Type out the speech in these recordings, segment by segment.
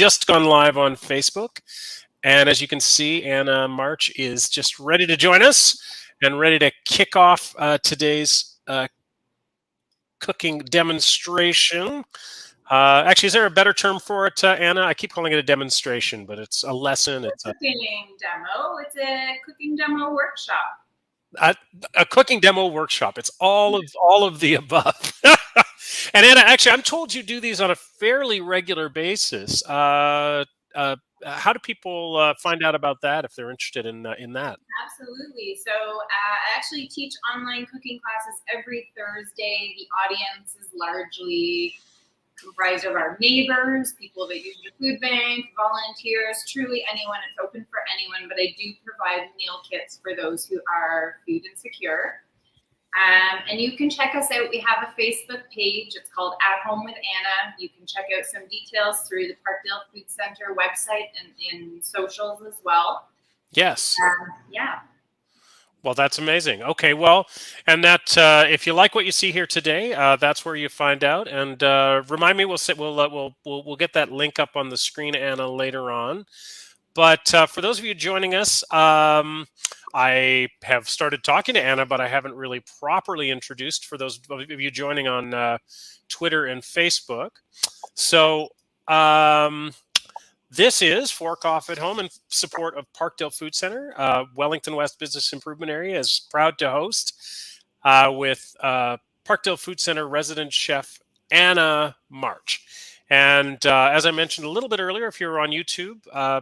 just gone live on Facebook. And as you can see, Anna March is just ready to join us and ready to kick off today's cooking demonstration. Actually, is there a better term for it, Anna? I keep calling it a demonstration, but it's a lesson. It's a cooking demo. It's a cooking demo workshop. A cooking demo workshop. It's all of the above. And Anna, actually, I'm told you do these on a fairly regular basis. How do people find out about that if they're interested in that? Absolutely. So I actually teach online cooking classes every Thursday. The audience is largely comprised of our neighbors, people that use the food bank, volunteers, truly anyone. It's open for anyone, but I do provide meal kits for those who are food insecure. And you can check us out. We have a Facebook page. It's called At Home with Anna. You can check out some details through the Parkdale Food Centre website and in socials as well. Yes. Yeah. Well, that's amazing. Okay, well, and that if you like what you see here today, that's where you find out. And remind me, we'll get that link up on the screen, Anna, later on. But for those of you joining us, I have started talking to Anna, but I haven't really properly introduced for those of you joining on Twitter and Facebook. So this is Fork Off at Home in support of Parkdale Food Centre. Wellington West Business Improvement Area is proud to host with Parkdale Food Centre resident chef Anna March. And as I mentioned a little bit earlier, if you're on YouTube,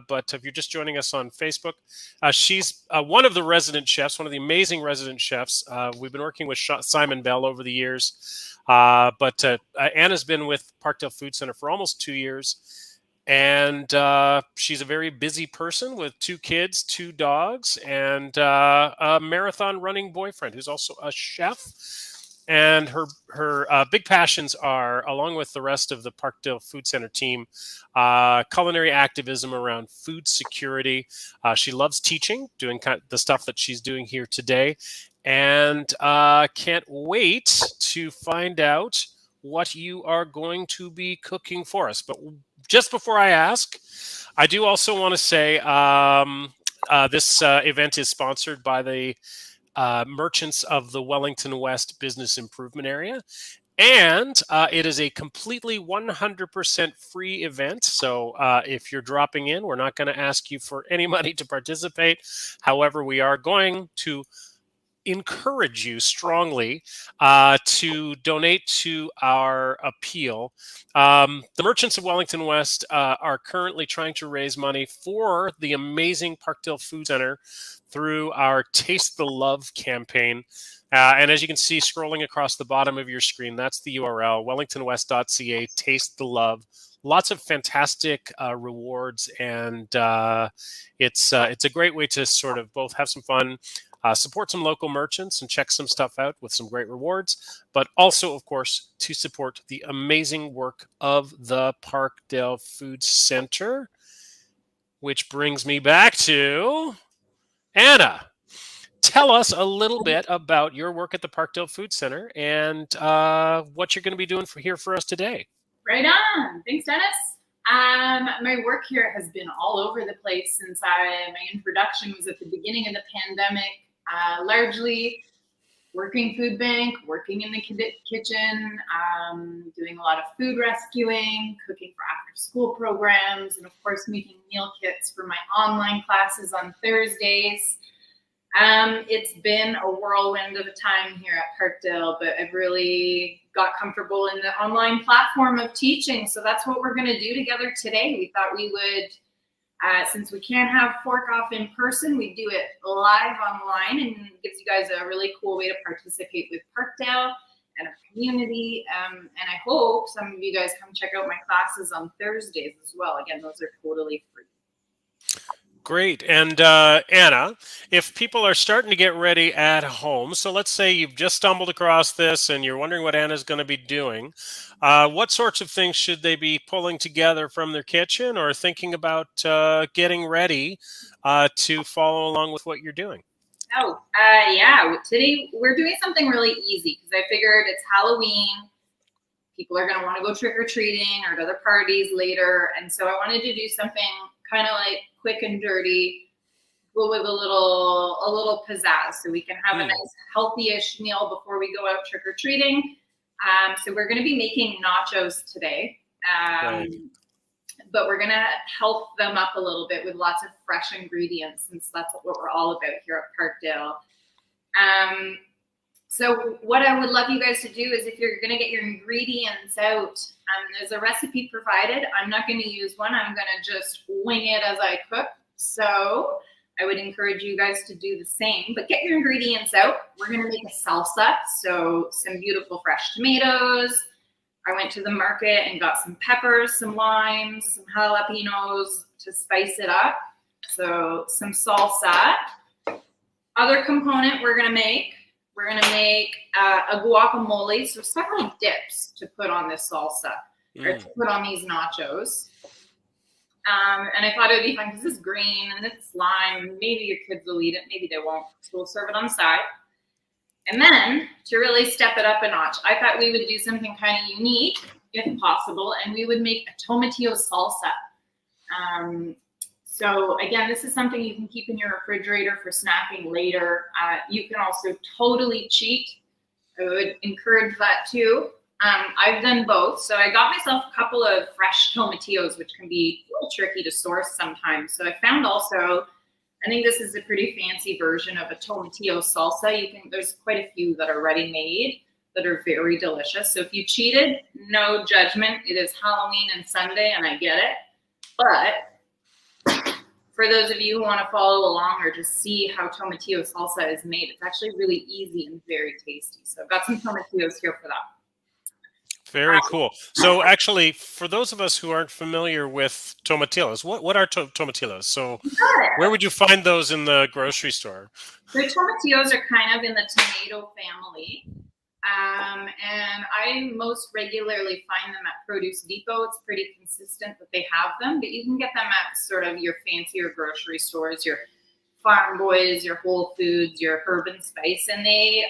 but if you're just joining us on Facebook, she's one of the resident chefs, one of the amazing resident chefs. We've been working with Simon Bell over the years, but Anna's been with Parkdale Food Centre for almost 2 years. And she's a very busy person with 2 kids, 2 dogs, and a marathon running boyfriend who's also a chef. And her big passions are, along with the rest of the Parkdale Food Centre team, culinary activism around food security. She loves teaching, doing the stuff that she's doing here today, and can't wait to find out what you are going to be cooking for us. But just before I ask, I do also want to say this event is sponsored by the merchants of the Wellington West Business Improvement Area. And it is a completely 100% free event. So if you're dropping in, we're not going to ask you for any money to participate. However, we are going to encourage you strongly to donate to our appeal. The Merchants of Wellington West are currently trying to raise money for the amazing Parkdale Food Centre through our Taste the Love campaign. And as you can see scrolling across the bottom of your screen, that's the URL, wellingtonwest.ca, Taste the Love. Lots of fantastic rewards, and it's a great way to sort of both have some fun, support some local merchants and check some stuff out with some great rewards, but also, of course, to support the amazing work of the Parkdale Food Centre, which brings me back to Anna. Tell us a little bit about your work at the Parkdale Food Centre and what you're going to be doing here for us today. Right on. Thanks, Dennis. My work here has been all over the place since my introduction was at the beginning of the pandemic. Largely working food bank, working in the kitchen, doing a lot of food rescuing, cooking for after school programs, and of course making meal kits for my online classes on Thursdays. It's been a whirlwind of a time here at Parkdale, but I've really got comfortable in the online platform of teaching. So that's what we're going to do together today. We thought we would, since we can't have Fork Off in person, we do it live online, and it gives you guys a really cool way to participate with Parkdale and our community. And I hope some of you guys come check out my classes on Thursdays as well. Again, those are totally free. Great. And Anna, if people are starting to get ready at home, so let's say you've just stumbled across this and you're wondering what Anna's going to be doing, what sorts of things should they be pulling together from their kitchen or thinking about getting ready to follow along with what you're doing? Yeah. Today we're doing something really easy because I figured it's Halloween. people are going to want to go trick-or-treating or to other parties later. And so I wanted to do something kind of like quick and dirty, but with a little pizzazz, so we can have a nice healthy-ish meal before we go out trick-or-treating. So we're going to be making nachos today. But we're going to help them up a little bit with lots of fresh ingredients, since that's what we're all about here at Parkdale. So what I would love you guys to do is, if you're going to get your ingredients out, there's a recipe provided. I'm not going to use one. I'm going to just wing it as I cook. So I would encourage you guys to do the same, but get your ingredients out. We're going to make a salsa. So some beautiful fresh tomatoes. I went to the market and got some peppers, some limes, some jalapenos to spice it up. So some salsa. Other component we're going to make a guacamole. So several dips to put on this salsa, or to put on these nachos. And I thought it would be fun because it's green and it's lime. Maybe your kids will eat it, maybe they won't. So we'll serve it on the side. And then to really step it up a notch, I thought we would do something kind of unique, if possible, and we would make a tomatillo salsa. So again, this is something you can keep in your refrigerator for snacking later. You can also totally cheat. I would encourage that too. I've done both. So I got myself a couple of fresh tomatillos, which can be a little tricky to source sometimes. So I found also, I think this is a pretty fancy version of a tomatillo salsa. There's quite a few that are ready-made that are very delicious. So if you cheated, no judgment. It is Halloween and Sunday, and I get it. But for those of you who want to follow along or just see how tomatillo salsa is made, it's actually really easy and very tasty. So I've got some tomatillos here for that. Very cool. So actually, for those of us who aren't familiar with tomatillos, what are tomatillos? So where would you find those in the grocery store? The tomatillos are kind of in the tomato family. And I most regularly find them at Produce Depot. It's pretty consistent that they have them, but you can get them at sort of your fancier grocery stores, your Farm Boys, your Whole Foods, your Herb and Spice, and they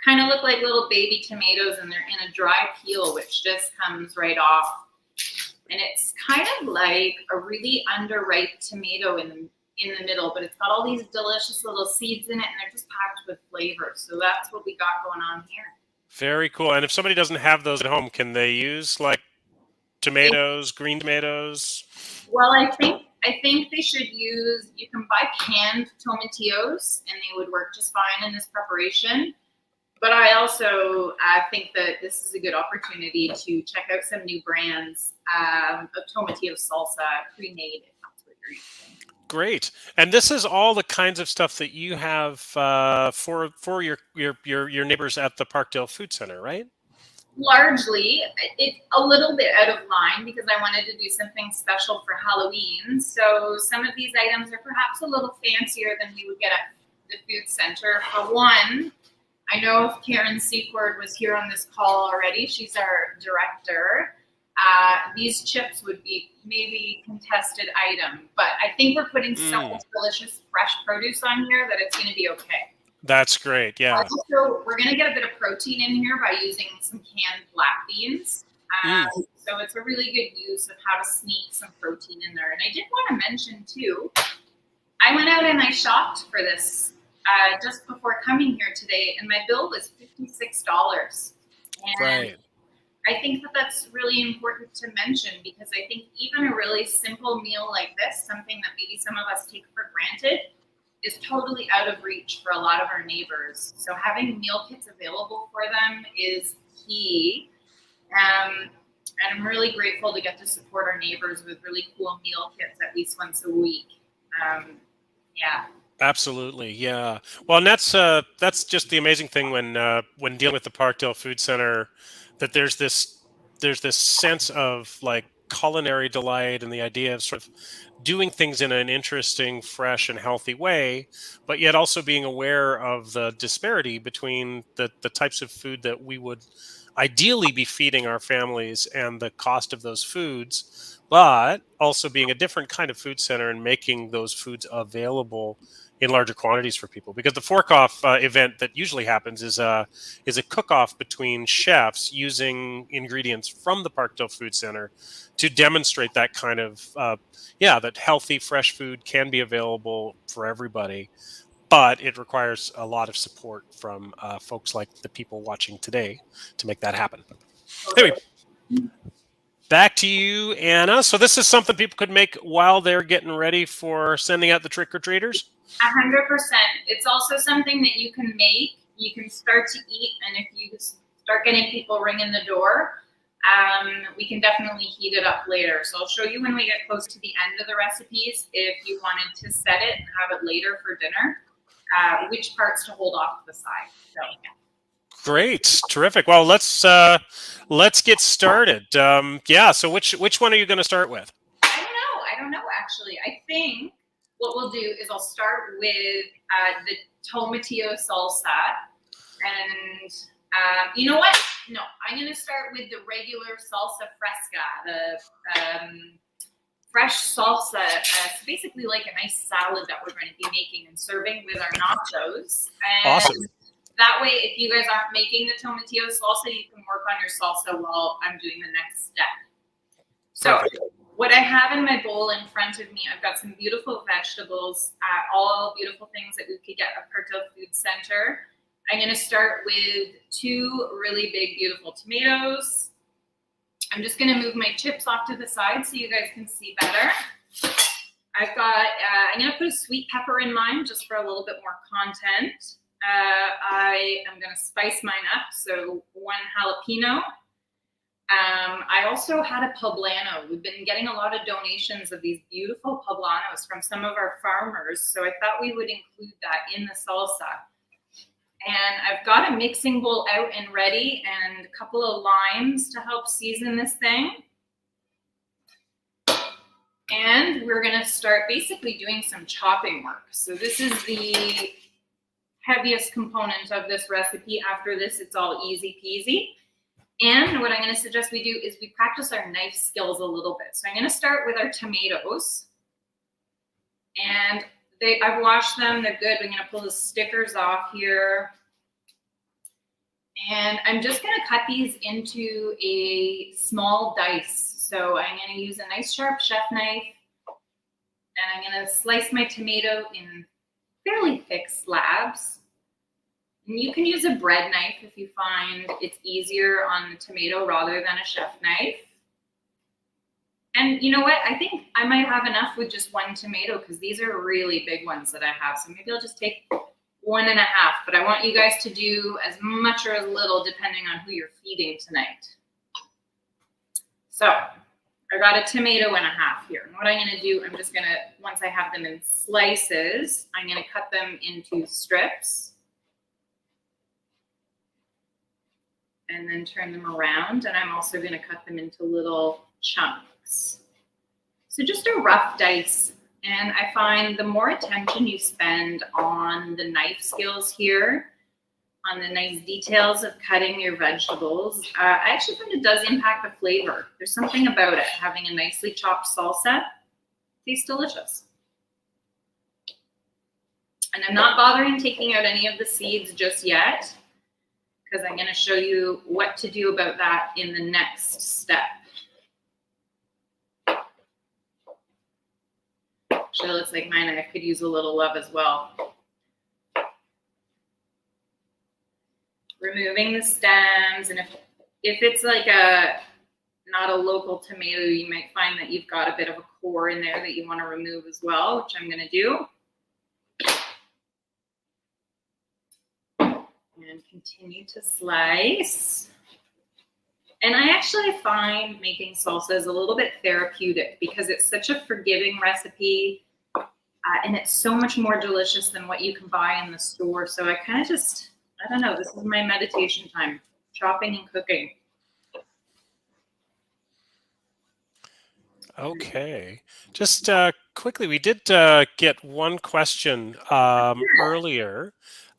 kind of look like little baby tomatoes, and they're in a dry peel, which just comes right off. And it's kind of like a really underripe tomato in the middle, but it's got all these delicious little seeds in it, and they're just packed with flavor. So that's what we got going on here. Very cool. And if somebody doesn't have those at home, can they use like tomatoes, green tomatoes? Well, I think they should use, you can buy canned tomatillos, and they would work just fine in this preparation. But I also think that this is a good opportunity to check out some new brands of tomatillo salsa pre-made, if that's what you're using. Great. And this is all the kinds of stuff that you have for your neighbors at the Parkdale Food Centre, right? Largely. It's a little bit out of line because I wanted to do something special for Halloween. So some of these items are perhaps a little fancier than we would get at the food center. For one, I know if Karen Secord was here on this call already, she's our director. These chips would be maybe contested item, but I think we're putting so much delicious fresh produce on here that it's going to be okay. That's great. Yeah. Also, we're going to get a bit of protein in here by using some canned black beans. So it's a really good use of how to sneak some protein in there. And I did want to mention too, I went out and I shopped for this just before coming here today, and my bill was $56. And right. I think that that's really important to mention, because I think even a really simple meal like this, something that maybe some of us take for granted, is totally out of reach for a lot of our neighbors. So having meal kits available for them is key. And I'm really grateful to get to support our neighbors with really cool meal kits at least once a week. Yeah. Absolutely, yeah. Well, and that's just the amazing thing when dealing with the Parkdale Food Centre, that there's this sense of like culinary delight and the idea of sort of doing things in an interesting, fresh, and healthy way, but yet also being aware of the disparity between the types of food that we would ideally be feeding our families and the cost of those foods, but also being a different kind of food center and making those foods available in larger quantities for people. Because the fork-off event that usually happens is a cook-off between chefs using ingredients from the Parkdale Food Centre to demonstrate that kind of that healthy, fresh food can be available for everybody. But it requires a lot of support from folks like the people watching today to make that happen. Anyway, back to you, Anna. So this is something people could make while they're getting ready for sending out the trick-or-treaters? 100%. It's also something that you can make. You can start to eat, and if you start getting people ringing the door, we can definitely heat it up later. So I'll show you when we get close to the end of the recipes, if you wanted to set it and have it later for dinner, which parts to hold off to the side. So. Great, terrific. Well, let's get started. So which one are you going to start with? I don't know actually. I think what we'll do is I'll start with the Tomatillo Salsa, and you know what? No, I'm going to start with the regular salsa fresca, the fresh salsa. It's basically like a nice salad that we're going to be making and serving with our nachos. And awesome. That way, if you guys aren't making the tomatillo salsa, you can work on your salsa while I'm doing the next step. So perfect. What I have in my bowl in front of me, I've got some beautiful vegetables, all beautiful things that we could get at Parkdale Food Centre. I'm going to start with 2 really big, beautiful tomatoes. I'm just going to move my chips off to the side so you guys can see better. I've got, I'm going to put a sweet pepper in mine just for a little bit more content. I am going to spice mine up, so 1 jalapeno. I also had a poblano. We've been getting a lot of donations of these beautiful poblanos from some of our farmers, so I thought we would include that in the salsa. And I've got a mixing bowl out and ready and a couple of limes to help season this thing. And we're going to start basically doing some chopping work. So this is the heaviest component of this recipe. After this, it's all easy peasy. And what I'm going to suggest we do is we practice our knife skills a little bit. So I'm going to start with our tomatoes. And I've washed them. They're good. I'm going to pull the stickers off here. And I'm just going to cut these into a small dice. So I'm going to use a nice sharp chef knife. And I'm going to slice my tomato in fairly thick slabs. And you can use a bread knife if you find it's easier on the tomato rather than a chef knife. And you know what? I think I might have enough with just 1 tomato because these are really big ones that I have. So maybe I'll just take 1.5. But I want you guys to do as much or as little depending on who you're feeding tonight. So I got a tomato and a half here. And what I'm going to do, I'm just going to, once I have them in slices, I'm going to cut them into strips. And then turn them around. And I'm also going to cut them into little chunks. So just a rough dice. And I find the more attention you spend on the knife skills here, on the nice details of cutting your vegetables, I actually find it does impact the flavor. There's something about it, having a nicely chopped salsa. Tastes delicious. And I'm not bothering taking out any of the seeds just yet, because I'm going to show you what to do about that in the next step. Actually, it looks like my knife could use a little love as well. Removing the stems, and if it's like not a local tomato, you might find that you've got a bit of a core in there that you want to remove as well, which I'm going to do. And continue to slice. And I actually find making salsa is a little bit therapeutic because it's such a forgiving recipe, and it's so much more delicious than what you can buy in the store. So I kind of just, I don't know, this is my meditation time, chopping and cooking. Okay. Just quickly, we did get one question earlier.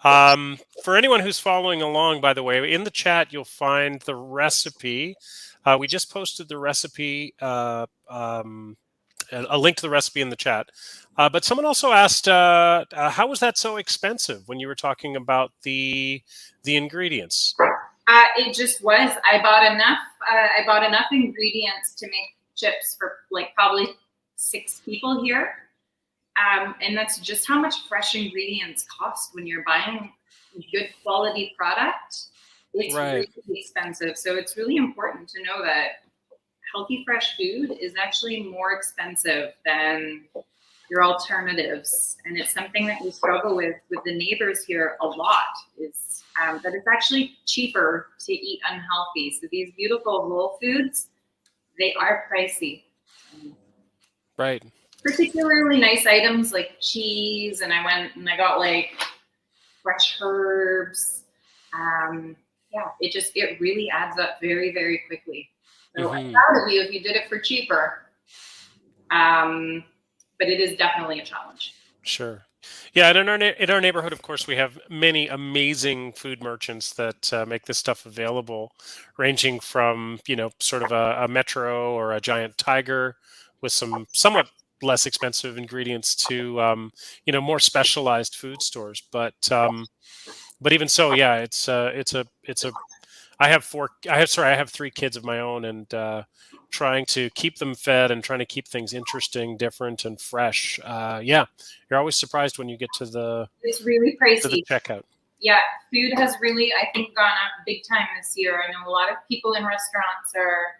For anyone who's following along, by the way, in the chat, you'll find the recipe. We just posted the recipe, a link to the recipe in the chat. But someone also asked, how was that so expensive when you were talking about the ingredients? It just was. I bought enough ingredients to make chips for like probably 6 people here. And that's just how much fresh ingredients cost when you're buying good quality product. It's Right. really expensive. So it's really important to know that healthy, fresh food is actually more expensive than your alternatives. And it's something that we struggle with the neighbors here a lot, is that it's actually cheaper to eat unhealthy. So these beautiful whole foods, they are pricey. Right. Particularly nice items like cheese, and I went and I got like fresh herbs. Yeah, it really adds up very, very quickly. So I'm proud of you if you did it for cheaper. But it is definitely a challenge. Sure. Yeah, and in our neighborhood, of course, we have many amazing food merchants that make this stuff available, ranging from, sort of a Metro or a Giant Tiger with some somewhat less expensive ingredients to, more specialized food stores. But even so, yeah, it's a I have 3 kids of my own, and trying to keep them fed and trying to keep things interesting, different, and fresh. Yeah, you're always surprised when you get to the really pricey checkout. Yeah, food has really, I think, gone up big time this year. I know a lot of people in restaurants are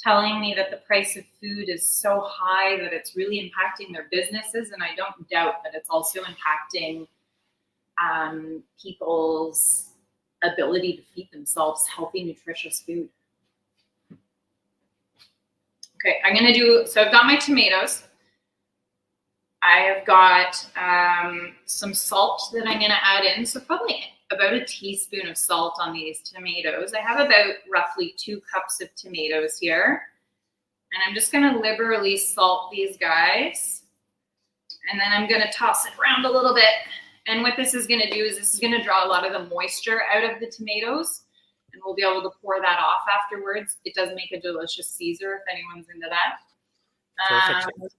telling me that the price of food is so high that it's really impacting their businesses, and I don't doubt that it's also impacting people's ability to feed themselves healthy, nutritious food. Okay, so I've got my tomatoes. I have got some salt that I'm gonna add in. So probably about a teaspoon of salt on these tomatoes. I have about roughly 2 cups of tomatoes here. And I'm just gonna liberally salt these guys. And then I'm gonna toss it around a little bit. And what this is gonna do is this is gonna draw a lot of the moisture out of the tomatoes, and we'll be able to pour that off afterwards. It does make a delicious Caesar if anyone's into that. Perfect.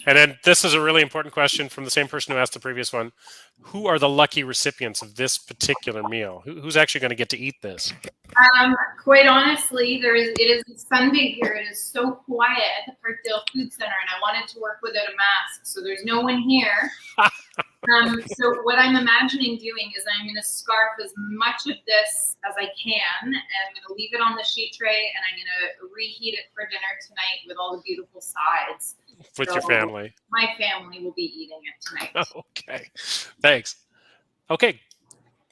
And then this is a really important question from the same person who asked the previous one. Who are the lucky recipients of this particular meal? Who's actually going to get to eat this? Quite honestly, it is Sunday here. It is so quiet at the Parkdale Food Centre, and I wanted to work without a mask, so there's no one here. So what I'm imagining doing is I'm going to scarf as much of this as I can, and I'm going to leave it on the sheet tray, and I'm going to reheat it for dinner tonight with all the beautiful sides. With your family? My family will be eating it tonight. Okay, thanks. Okay.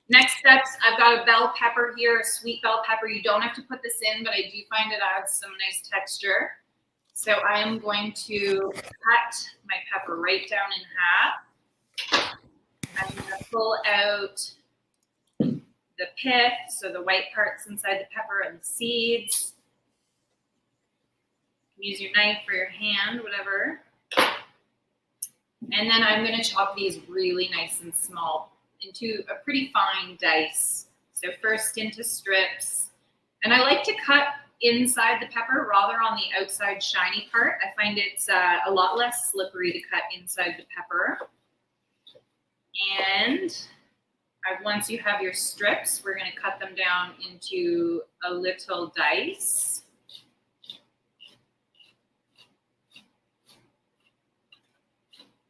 Next steps, I've got a bell pepper here, a sweet bell pepper. You don't have to put this in, but I do find it adds some nice texture. So I am going to cut my pepper right down in half. I'm going to pull out the pith, so the white parts inside the pepper and the seeds. Use your knife or your hand, whatever. And then I'm going to chop these really nice and small into a pretty fine dice. So first into strips. And I like to cut inside the pepper rather on the outside shiny part. I find it's a lot less slippery to cut inside the pepper. And once you have your strips, we're going to cut them down into a little dice.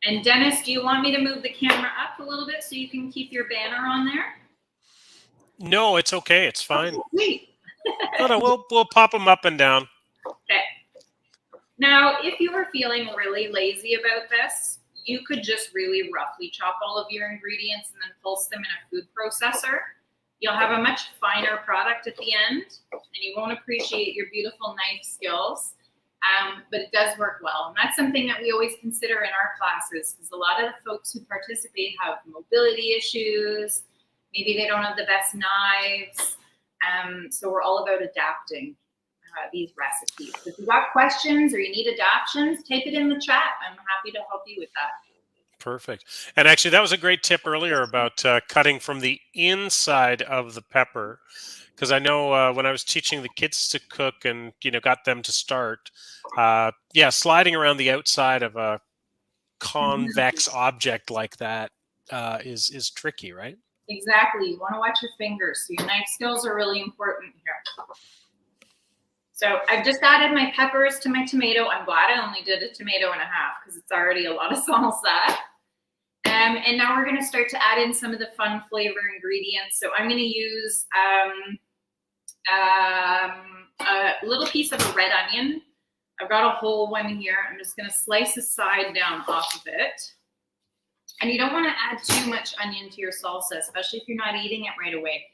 And Dennis, do you want me to move the camera up a little bit so you can keep your banner on there? No, it's okay. It's fine. Oh, sweet. No, we'll pop them up and down. Okay. Now, if you are feeling really lazy about this, you could just really roughly chop all of your ingredients and then pulse them in a food processor. You'll have a much finer product at the end, and you won't appreciate your beautiful knife skills. But it does work well. And that's something that we always consider in our classes, because a lot of the folks who participate have mobility issues. Maybe they don't have the best knives. So we're all about adapting these recipes. If you've got questions or you need adaptions, type it in the chat. I'm happy to help you with that. Perfect. And actually, that was a great tip earlier about cutting from the inside of the pepper, because I know when I was teaching the kids to cook and got them to start, yeah, sliding around the outside of a convex object like that is tricky, right? Exactly. You want to watch your fingers. So your knife skills are really important here. So I've just added my peppers to my tomato. I'm glad I only did a tomato and a half because it's already a lot of salsa. And now we're going to start to add in some of the fun flavor ingredients. So I'm going to use a little piece of a red onion. I've got a whole one here. I'm just going to slice a side down off of it. And you don't want to add too much onion to your salsa, especially if you're not eating it right away,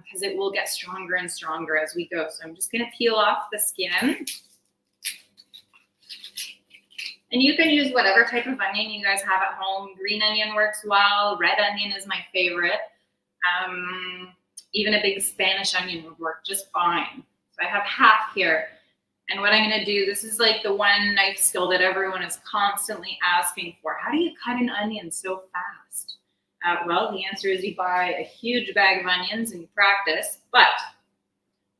because it will get stronger and stronger as we go. So I'm just going to peel off the skin. And you can use whatever type of onion you guys have at home. Green onion works well. Red onion is my favorite. Even a big Spanish onion would work just fine. So I have half here. And what I'm going to do, this is like the one knife skill that everyone is constantly asking for. How do you cut an onion so fast? Well, the answer is you buy a huge bag of onions and you practice. But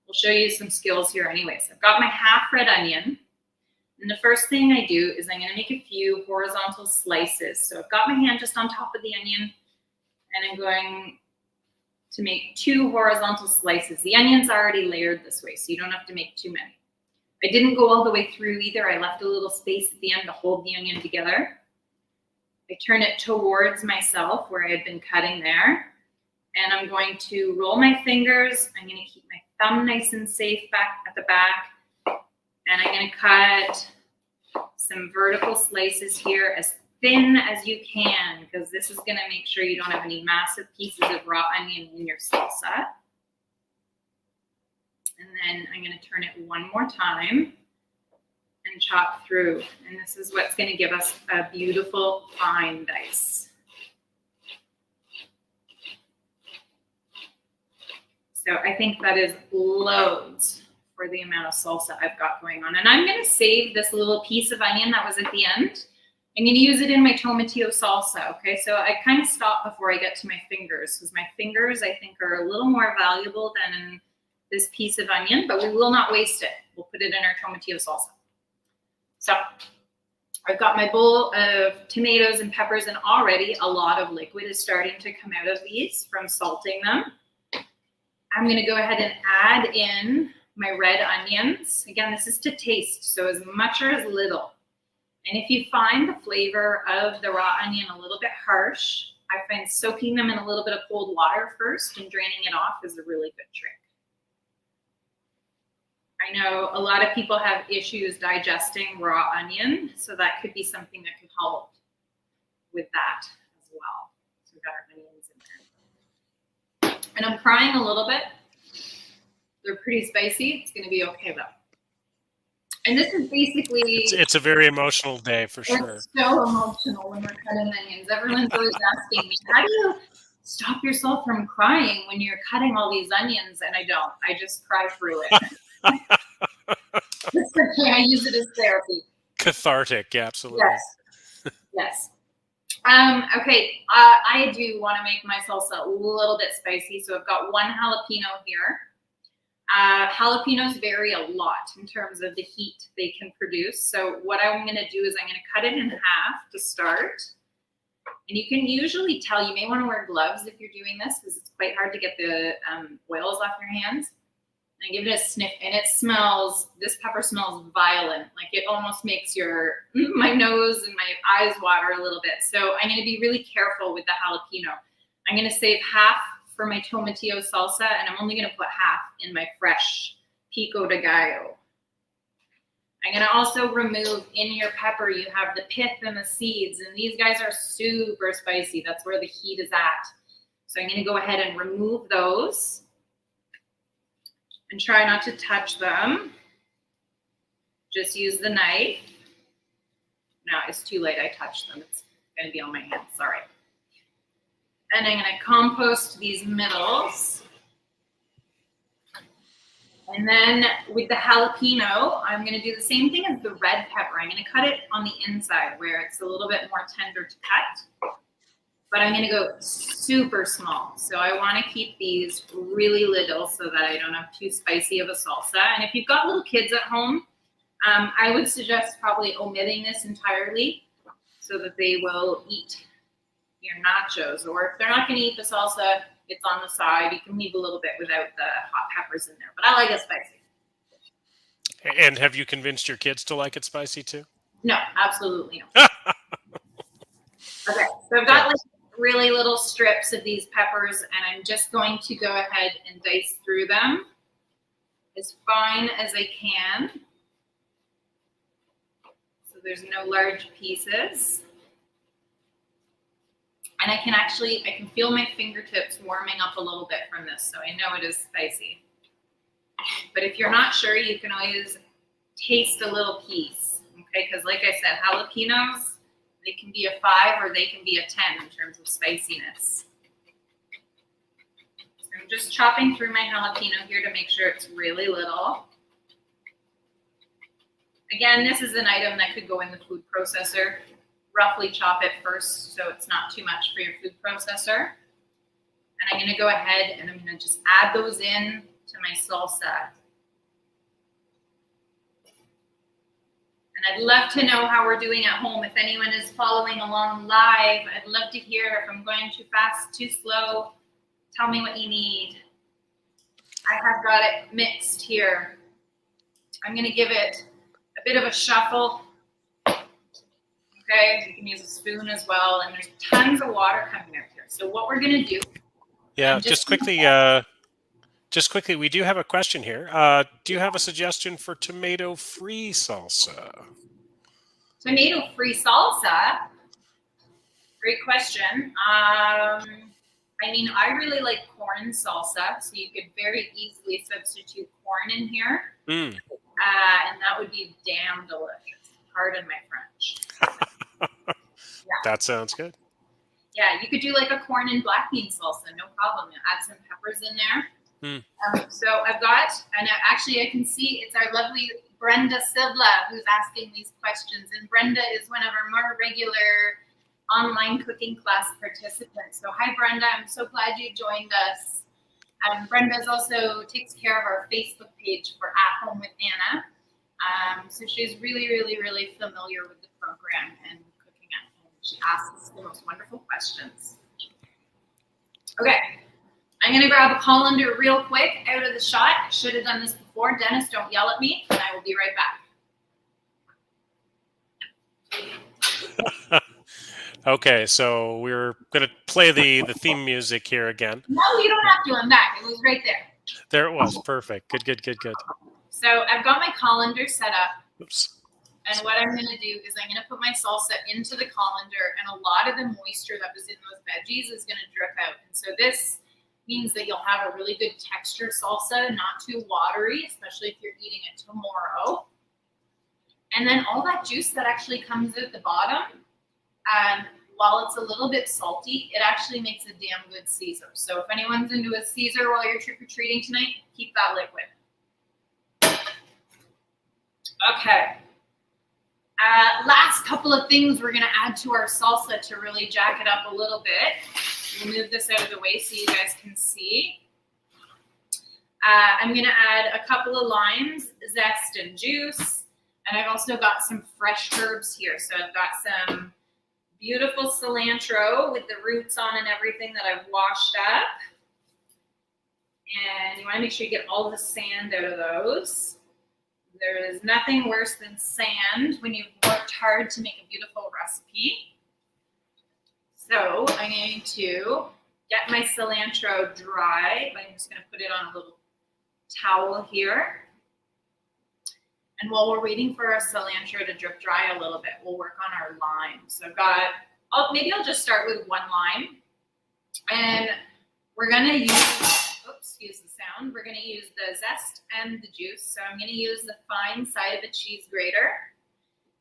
we'll show you some skills here anyways. I've got my half red onion. And the first thing I do is I'm going to make a few horizontal slices. So I've got my hand just on top of the onion, and I'm going to make 2 horizontal slices. The onion's already layered this way, so you don't have to make too many. I didn't go all the way through either. I left a little space at the end to hold the onion together. I turn it towards myself where I had been cutting there. And I'm going to roll my fingers. I'm going to keep my thumb nice and safe back at the back. And I'm going to cut some vertical slices here as thin as you can, because this is going to make sure you don't have any massive pieces of raw onion in your salsa. And then I'm going to turn it one more time and chop through. And this is what's going to give us a beautiful fine dice. So I think that is loads for the amount of salsa I've got going on. And I'm going to save this little piece of onion that was at the end. I'm going to use it in my tomatillo salsa, okay? So I kind of stop before I get to my fingers, because my fingers, I think, are a little more valuable than this piece of onion, but we will not waste it. We'll put it in our tomatillo salsa. So I've got my bowl of tomatoes and peppers, and already a lot of liquid is starting to come out of these from salting them. I'm going to go ahead and add in my red onions. Again, this is to taste, so as much or as little. And if you find the flavor of the raw onion a little bit harsh, I find soaking them in a little bit of cold water first and draining it off is a really good trick. I know a lot of people have issues digesting raw onion, so that could be something that could help with that as well. So we've got our onions in there. And I'm crying a little bit. They're pretty spicy. It's going to be okay, though. And this is basically... It's a very emotional day, for sure. It's so emotional when we're cutting onions. Everyone's always asking me, how do you stop yourself from crying when you're cutting all these onions? And I don't. I just cry through it. It's okay. I use it as therapy. Cathartic, yeah, absolutely. Yes. Yes. Okay, I do want to make my salsa a little bit spicy, so I've got 1 jalapeno here. Jalapenos vary a lot in terms of the heat they can produce. So what I'm going to do is I'm going to cut it in half to start. And you can usually tell, you may want to wear gloves if you're doing this, because it's quite hard to get the oils off your hands. And give it a sniff, and it smells, this pepper smells violent. Like it almost makes my nose and my eyes water a little bit. So I'm going to be really careful with the jalapeno. I'm going to save half for my tomatillo salsa, and I'm only going to put half in my fresh pico de gallo. I'm going to also remove in your pepper, you have the pith and the seeds, and these guys are super spicy. That's where the heat is at. So I'm going to go ahead and remove those and try not to touch them. Just use the knife. No, it's too late. I touched them. It's going to be on my hands. Sorry. And I'm going to compost these middles. And then with the jalapeno, I'm going to do the same thing as the red pepper. I'm going to cut it on the inside where it's a little bit more tender to cut. But I'm going to go super small. So I want to keep these really little so that I don't have too spicy of a salsa. And if you've got little kids at home, I would suggest probably omitting this entirely so that they will eat your nachos. Or if they're not going to eat the salsa, it's on the side. You can leave a little bit without the hot peppers in there. But I like it spicy. And have you convinced your kids to like it spicy too? No, absolutely not. Okay, so I've got like really little strips of these peppers, and I'm just going to go ahead and dice through them as fine as I can. So there's no large pieces. And I can feel my fingertips warming up a little bit from this, so I know it is spicy. But if you're not sure, you can always taste a little piece, okay? Because like I said, jalapenos, they can be a 5 or they can be a 10 in terms of spiciness. So I'm just chopping through my jalapeno here to make sure it's really little. Again, this is an item that could go in the food processor. Roughly chop it first so it's not too much for your food processor. And I'm going to go ahead and I'm going to just add those in to my salsa. And I'd love to know how we're doing at home. If anyone is following along live, I'd love to hear if I'm going too fast, too slow. Tell me what you need. I have got it mixed here. I'm going to give it a bit of a shuffle. Okay, you can use a spoon as well, and there's tons of water coming out here. So what we're going to do... Yeah, just quickly, we do have a question here. Do you have a suggestion for tomato-free salsa? Tomato-free salsa? Great question. I mean, I really like corn salsa, so you could very easily substitute corn in here. And that would be damn delicious. Pardon my French. Yeah. That sounds good. Yeah, you could do like a corn and black bean salsa, no problem. Add some peppers in there. So I've got, and actually I can see it's our lovely Brenda Sibla who's asking these questions. And Brenda is one of our more regular online cooking class participants. So hi, Brenda. I'm so glad you joined us. Brenda also takes care of our Facebook page for At Home with Anna. So she's really, really, really familiar with the program and cooking at home. She asks the most wonderful questions. Okay, I'm going to grab a colander real quick out of the shot. I should have done this before. Dennis, don't yell at me, and I will be right back. Okay, so we're going to play the theme music here again. No, you don't have to. I'm back. It was right there. There it was. Perfect. Good. So I've got my colander set up. Oops. And what I'm going to do is I'm going to put my salsa into the colander, and a lot of the moisture that was in those veggies is going to drip out. And so this means that you'll have a really good texture salsa, not too watery, especially if you're eating it tomorrow. And then all that juice that actually comes out the bottom, while it's a little bit salty, it actually makes a damn good Caesar. So if anyone's into a Caesar while you're trick-or-treating tonight, keep that liquid. Okay. Last couple of things we're going to add to our salsa to really jack it up a little bit. We'll move this out of the way so you guys can see. I'm going to add a couple of limes, zest and juice. And I've also got some fresh herbs here. So I've got some beautiful cilantro with the roots on and everything that I've washed up. And you want to make sure you get all the sand out of those. There is nothing worse than sand when you've worked hard to make a beautiful recipe. So I'm going to get my cilantro dry. I'm just going to put it on a little towel here. And while we're waiting for our cilantro to drip dry a little bit, we'll work on our lime. So I've got, maybe I'll just start with one lime. And we're going to use, excuse the sound, we're going to use the zest and the juice. So I'm going to use the fine side of a cheese grater.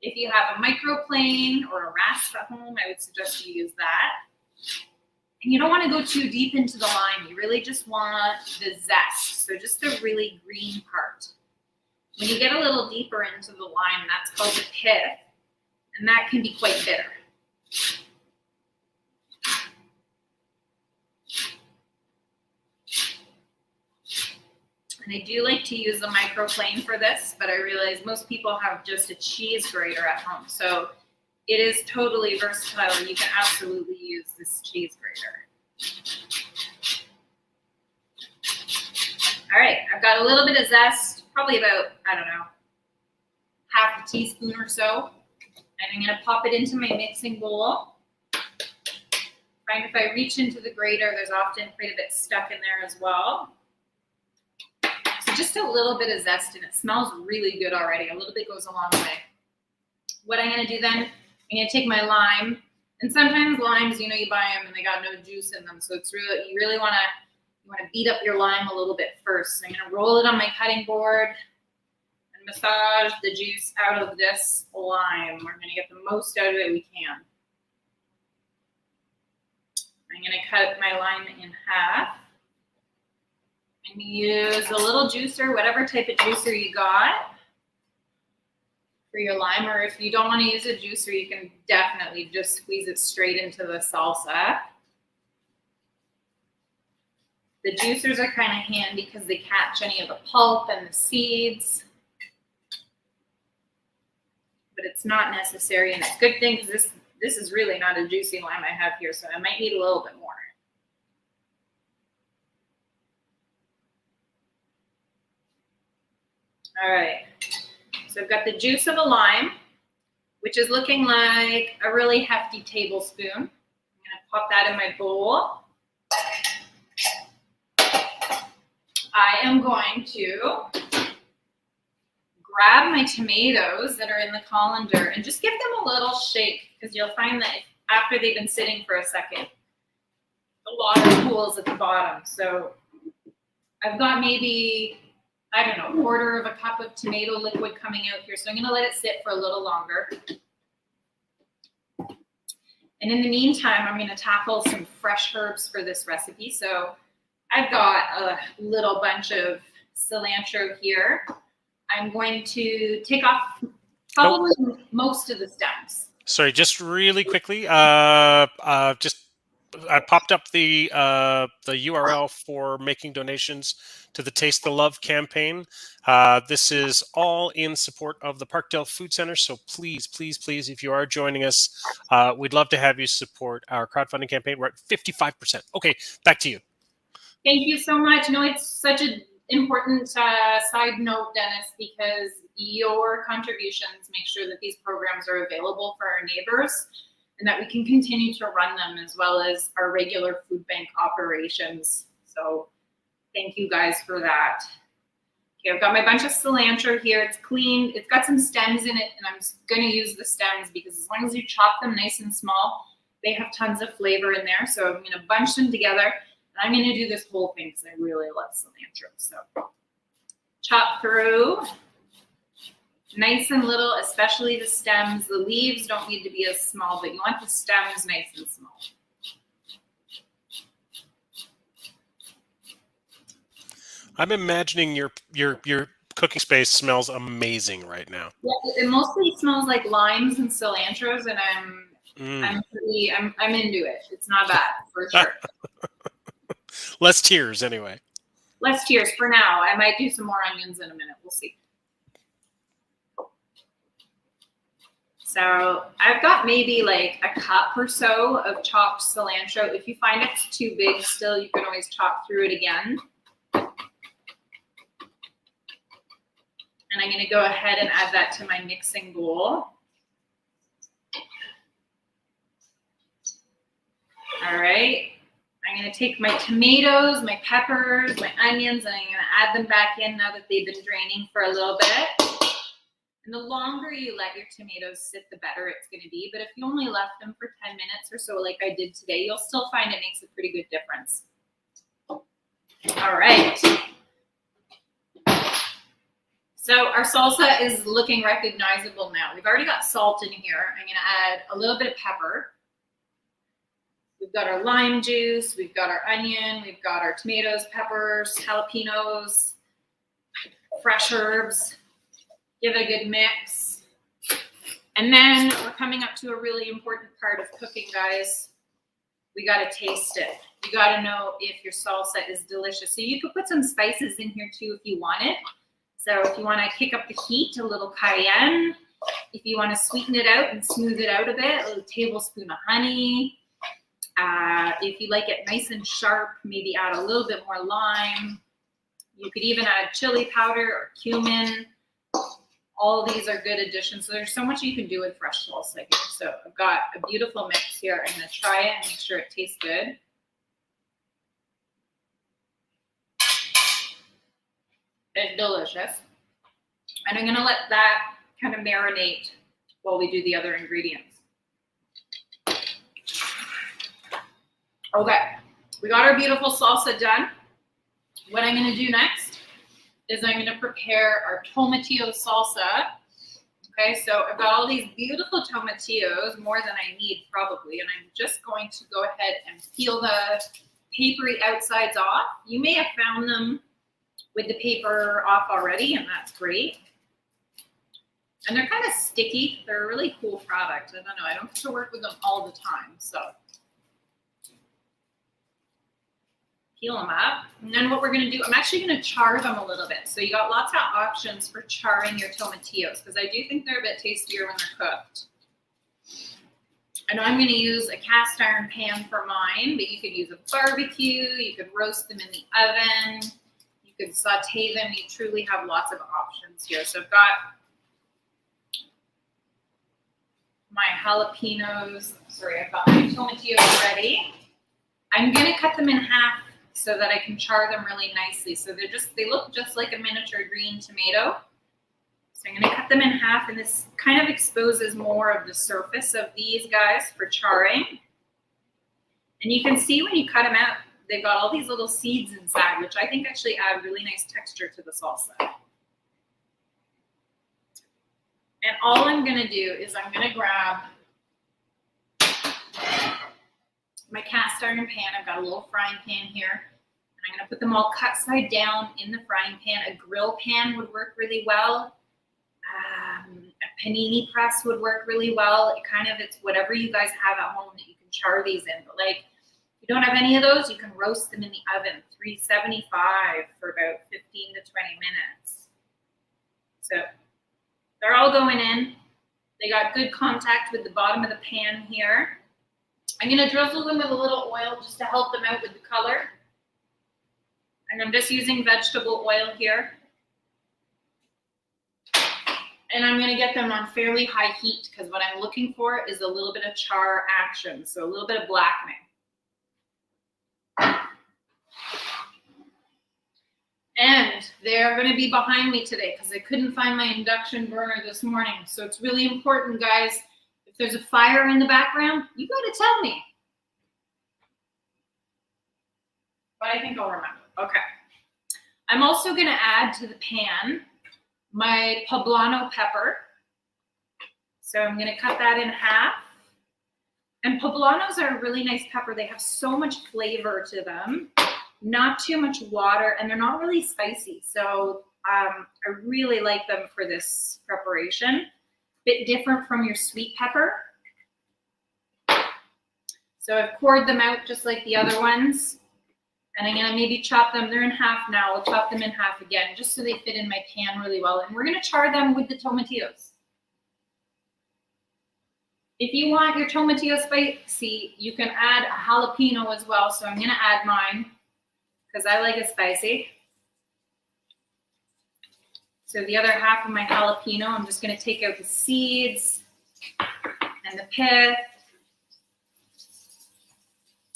If you have a microplane or a rasp at home, I would suggest you use that. And you don't want to go too deep into the lime. You really just want the zest, so just the really green part. When you get a little deeper into the lime, that's called the pith, and that can be quite bitter. And I do like to use a microplane for this, but I realize most people have just a cheese grater at home. So it is totally versatile. You can absolutely use this cheese grater. All right, I've got a little bit of zest, probably about, I don't know, half a teaspoon or so. And I'm gonna pop it into my mixing bowl. Find if I reach into the grater, there's often quite a bit stuck in there as well. So just a little bit of zest, and it smells really good already. A little bit goes a long way. What I'm gonna do then, I'm gonna take my lime, and sometimes limes, you know, you buy them and they got no juice in them. So it's really, you really wanna beat up your lime a little bit first. So I'm gonna roll it on my cutting board and massage the juice out of this lime. We're gonna get the most out of it we can. I'm gonna cut my lime in half. I'm gonna use a little juicer, whatever type of juicer you got for your lime, or if you don't want to use a juicer, you can definitely just squeeze it straight into the salsa. The juicers are kind of handy because they catch any of the pulp and the seeds, but it's not necessary, and it's a good thing because this is really not a juicy lime I have here, so I might need a little bit more. All right, so I've got the juice of a lime, which is looking like a really hefty tablespoon. I'm gonna pop that in my bowl. I am going to grab my tomatoes that are in the colander and just give them a little shake, because you'll find that after they've been sitting for a second, a lot of pools at the bottom. So I've got maybe, I don't know, a quarter of a cup of tomato liquid coming out here. So I'm gonna let it sit for a little longer. And in the meantime, I'm gonna tackle some fresh herbs for this recipe. So I've got a little bunch of cilantro here. I'm going to take off probably most of the stems. Sorry, just really quickly. I popped up the URL for making donations to the Taste the Love campaign. This is all in support of the Parkdale Food Centre. So please, please, please, if you are joining us, we'd love to have you support our crowdfunding campaign. We're at 55%. Okay, back to you. Thank you so much. No, it's such an important side note, Dennis, because your contributions make sure that these programs are available for our neighbors and that we can continue to run them, as well as our regular food bank operations. So thank you guys for that. Okay, I've got my bunch of cilantro here. It's clean. It's got some stems in it, and I'm going to use the stems because as long as you chop them nice and small, they have tons of flavor in there. So I'm going to bunch them together. I'm going to do this whole thing because I really love cilantro. So chop through nice and little, especially the stems. The leaves don't need to be as small, but you want the stems nice and small. I'm imagining your cooking space smells amazing right now. Yeah, it mostly smells like limes and cilantros, and I'm into it. It's not bad for sure. Less tears, anyway. Less tears for now. I might do some more onions in a minute. We'll see. So I've got maybe like a cup or so of chopped cilantro. If you find it's too big still, you can always chop through it again. And I'm going to go ahead and add that to my mixing bowl. All right. I'm going to take my tomatoes, my peppers, my onions, and I'm going to add them back in now that they've been draining for a little bit. And the longer you let your tomatoes sit, the better it's going to be. But if you only left them for 10 minutes or so, like I did today, you'll still find it makes a pretty good difference. All right. So our salsa is looking recognizable now. We've already got salt in here. I'm going to add a little bit of pepper. We've got our lime juice, we've got our onion, we've got our tomatoes, peppers, jalapenos, fresh herbs. Give it a good mix. And then we're coming up to a really important part of cooking, guys. We got to taste it. You got to know if your salsa is delicious. So you could put some spices in here too if you want it. So if you want to kick up the heat, a little cayenne. If you want to sweeten it out and smooth it out a bit, a little tablespoon of honey. If you like it nice and sharp, maybe add a little bit more lime. You could even add chili powder or cumin. All these are good additions. So there's so much you can do with fresh salsa here. So I've got a beautiful mix here. I'm going to try it and make sure it tastes good. It's delicious. And I'm going to let that kind of marinate while we do the other ingredients. Okay, we got our beautiful salsa done. What I'm going to do next is I'm going to prepare our Tomatillo Salsa. Okay, so I've got all these beautiful tomatillos, more than I need probably, and I'm just going to go ahead and peel the papery outsides off. You may have found them with the paper off already, and that's great. And they're kind of sticky. They're a really cool product. I don't know, I don't get to work with them all the time, so. Peel them up. And then what we're going to do, I'm actually going to char them a little bit. So you got lots of options for charring your tomatillos because I do think they're a bit tastier when they're cooked. I know I'm going to use a cast iron pan for mine, but you could use a barbecue. You could roast them in the oven. You could saute them. You truly have lots of options here. So I've got my jalapenos. Sorry, I've got my tomatillos ready. I'm going to cut them in half so that I can char them really nicely. So they look just like a miniature green tomato. So I'm gonna cut them in half, and this kind of exposes more of the surface of these guys for charring. And you can see when you cut them out, they've got all these little seeds inside, which I think actually add really nice texture to the salsa. And all I'm gonna do is I'm gonna grab my cast iron pan. I've got a little frying pan here, and I'm going to put them all cut side down in the frying pan. A grill pan would work really well. A panini press would work really well. It's whatever you guys have at home that you can char these in. But like, if you don't have any of those, you can roast them in the oven, 375 for about 15 to 20 minutes. So they're all going in. They got good contact with the bottom of the pan here. I'm going to drizzle them with a little oil just to help them out with the color. And I'm just using vegetable oil here. And I'm going to get them on fairly high heat because what I'm looking for is a little bit of char action, so a little bit of blackening. And they're going to be behind me today because I couldn't find my induction burner this morning. So it's really important, guys. If there's a fire in the background, you got to tell me. But I think I'll remember. Okay. I'm also going to add to the pan my poblano pepper. So I'm going to cut that in half. And poblanos are a really nice pepper. They have so much flavor to them, not too much water, and they're not really spicy. So I really like them for this preparation. Bit different from your sweet pepper. So I've cored them out just like the other ones. And I'm gonna maybe chop them, they're in half now. I'll chop them in half again, just so they fit in my pan really well. And we're gonna char them with the tomatillos. If you want your tomatillo spicy, you can add a jalapeno as well. So I'm gonna add mine, because I like it spicy. So the other half of my jalapeno, I'm just gonna take out the seeds and the pith.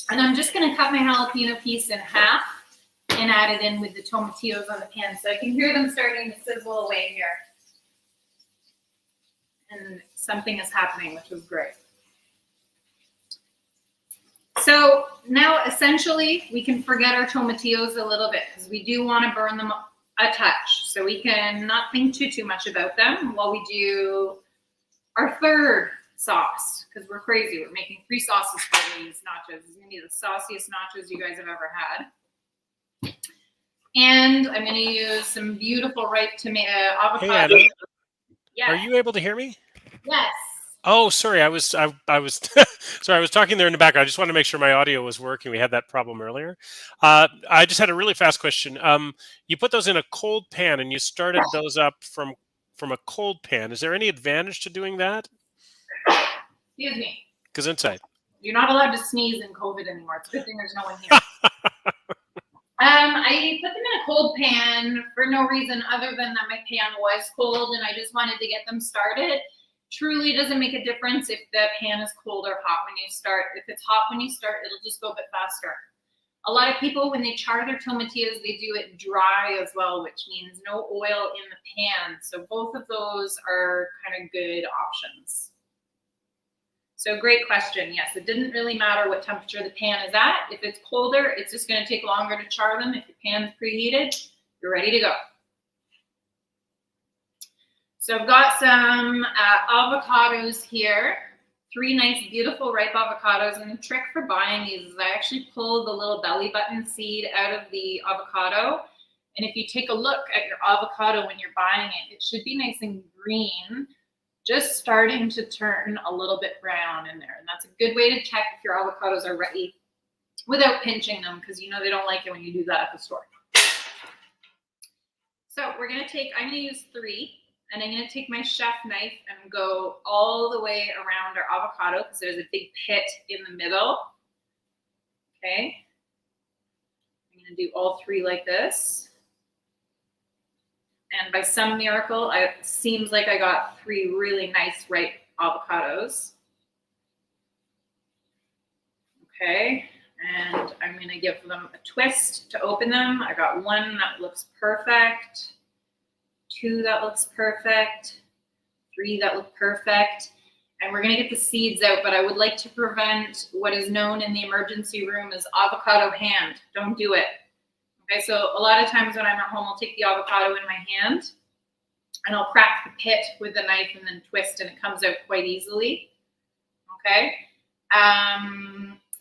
And I'm just gonna cut my jalapeno piece in half and add it in with the tomatillos on the pan. So I can hear them starting to sizzle away here. And something is happening, which is great. So now essentially we can forget our tomatillos a little bit because we do want to burn them a touch. So we can not think too much about them while we do our third sauce, because we're crazy. We're making 3 sauces for these nachos. It's gonna be the sauciest nachos you guys have ever had. And I'm gonna use some beautiful ripe tomato avocado. Hey, Anna. Yes. Are you able to hear me? Yes. Oh, sorry. I was sorry. I was talking there in the background. I just wanted to make sure my audio was working. We had that problem earlier. I just had a really fast question. You put those in a cold pan and you started those up from a cold pan. Is there any advantage to doing that? Excuse me. Because inside. You're not allowed to sneeze in COVID anymore. It's a good thing there's no one here. I put them in a cold pan for no reason other than that my pan was cold and I just wanted to get them started. Truly doesn't make a difference if the pan is cold or hot when you start. If it's hot when you start, it'll just go a bit faster. A lot of people, when they char their tomatillos, they do it dry as well, which means no oil in the pan. So both of those are kind of good options. So great question. Yes, it didn't really matter what temperature the pan is at. If it's colder, it's just going to take longer to char them. If your pan's preheated, you're ready to go. So I've got some avocados here. 3 nice, beautiful, ripe avocados. And the trick for buying these is I actually pull the little belly button seed out of the avocado. And if you take a look at your avocado when you're buying it, it should be nice and green, just starting to turn a little bit brown in there. And that's a good way to check if your avocados are ready without pinching them, because you know they don't like it when you do that at the store. So we're gonna take, I'm gonna use 3, and I'm gonna take my chef knife and go all the way around our avocado because there's a big pit in the middle. Okay. I'm gonna do all 3 like this. And by some miracle, it seems like I got 3 really nice ripe avocados. Okay, and I'm going to give them a twist to open them. I got 1 that looks perfect, 2 that looks perfect, 3 that look perfect. And we're going to get the seeds out, but I would like to prevent what is known in the emergency room as avocado hand. Don't do it. Okay, so a lot of times when I'm at home, I'll take the avocado in my hand and I'll crack the pit with the knife and then twist, and it comes out quite easily. Okay.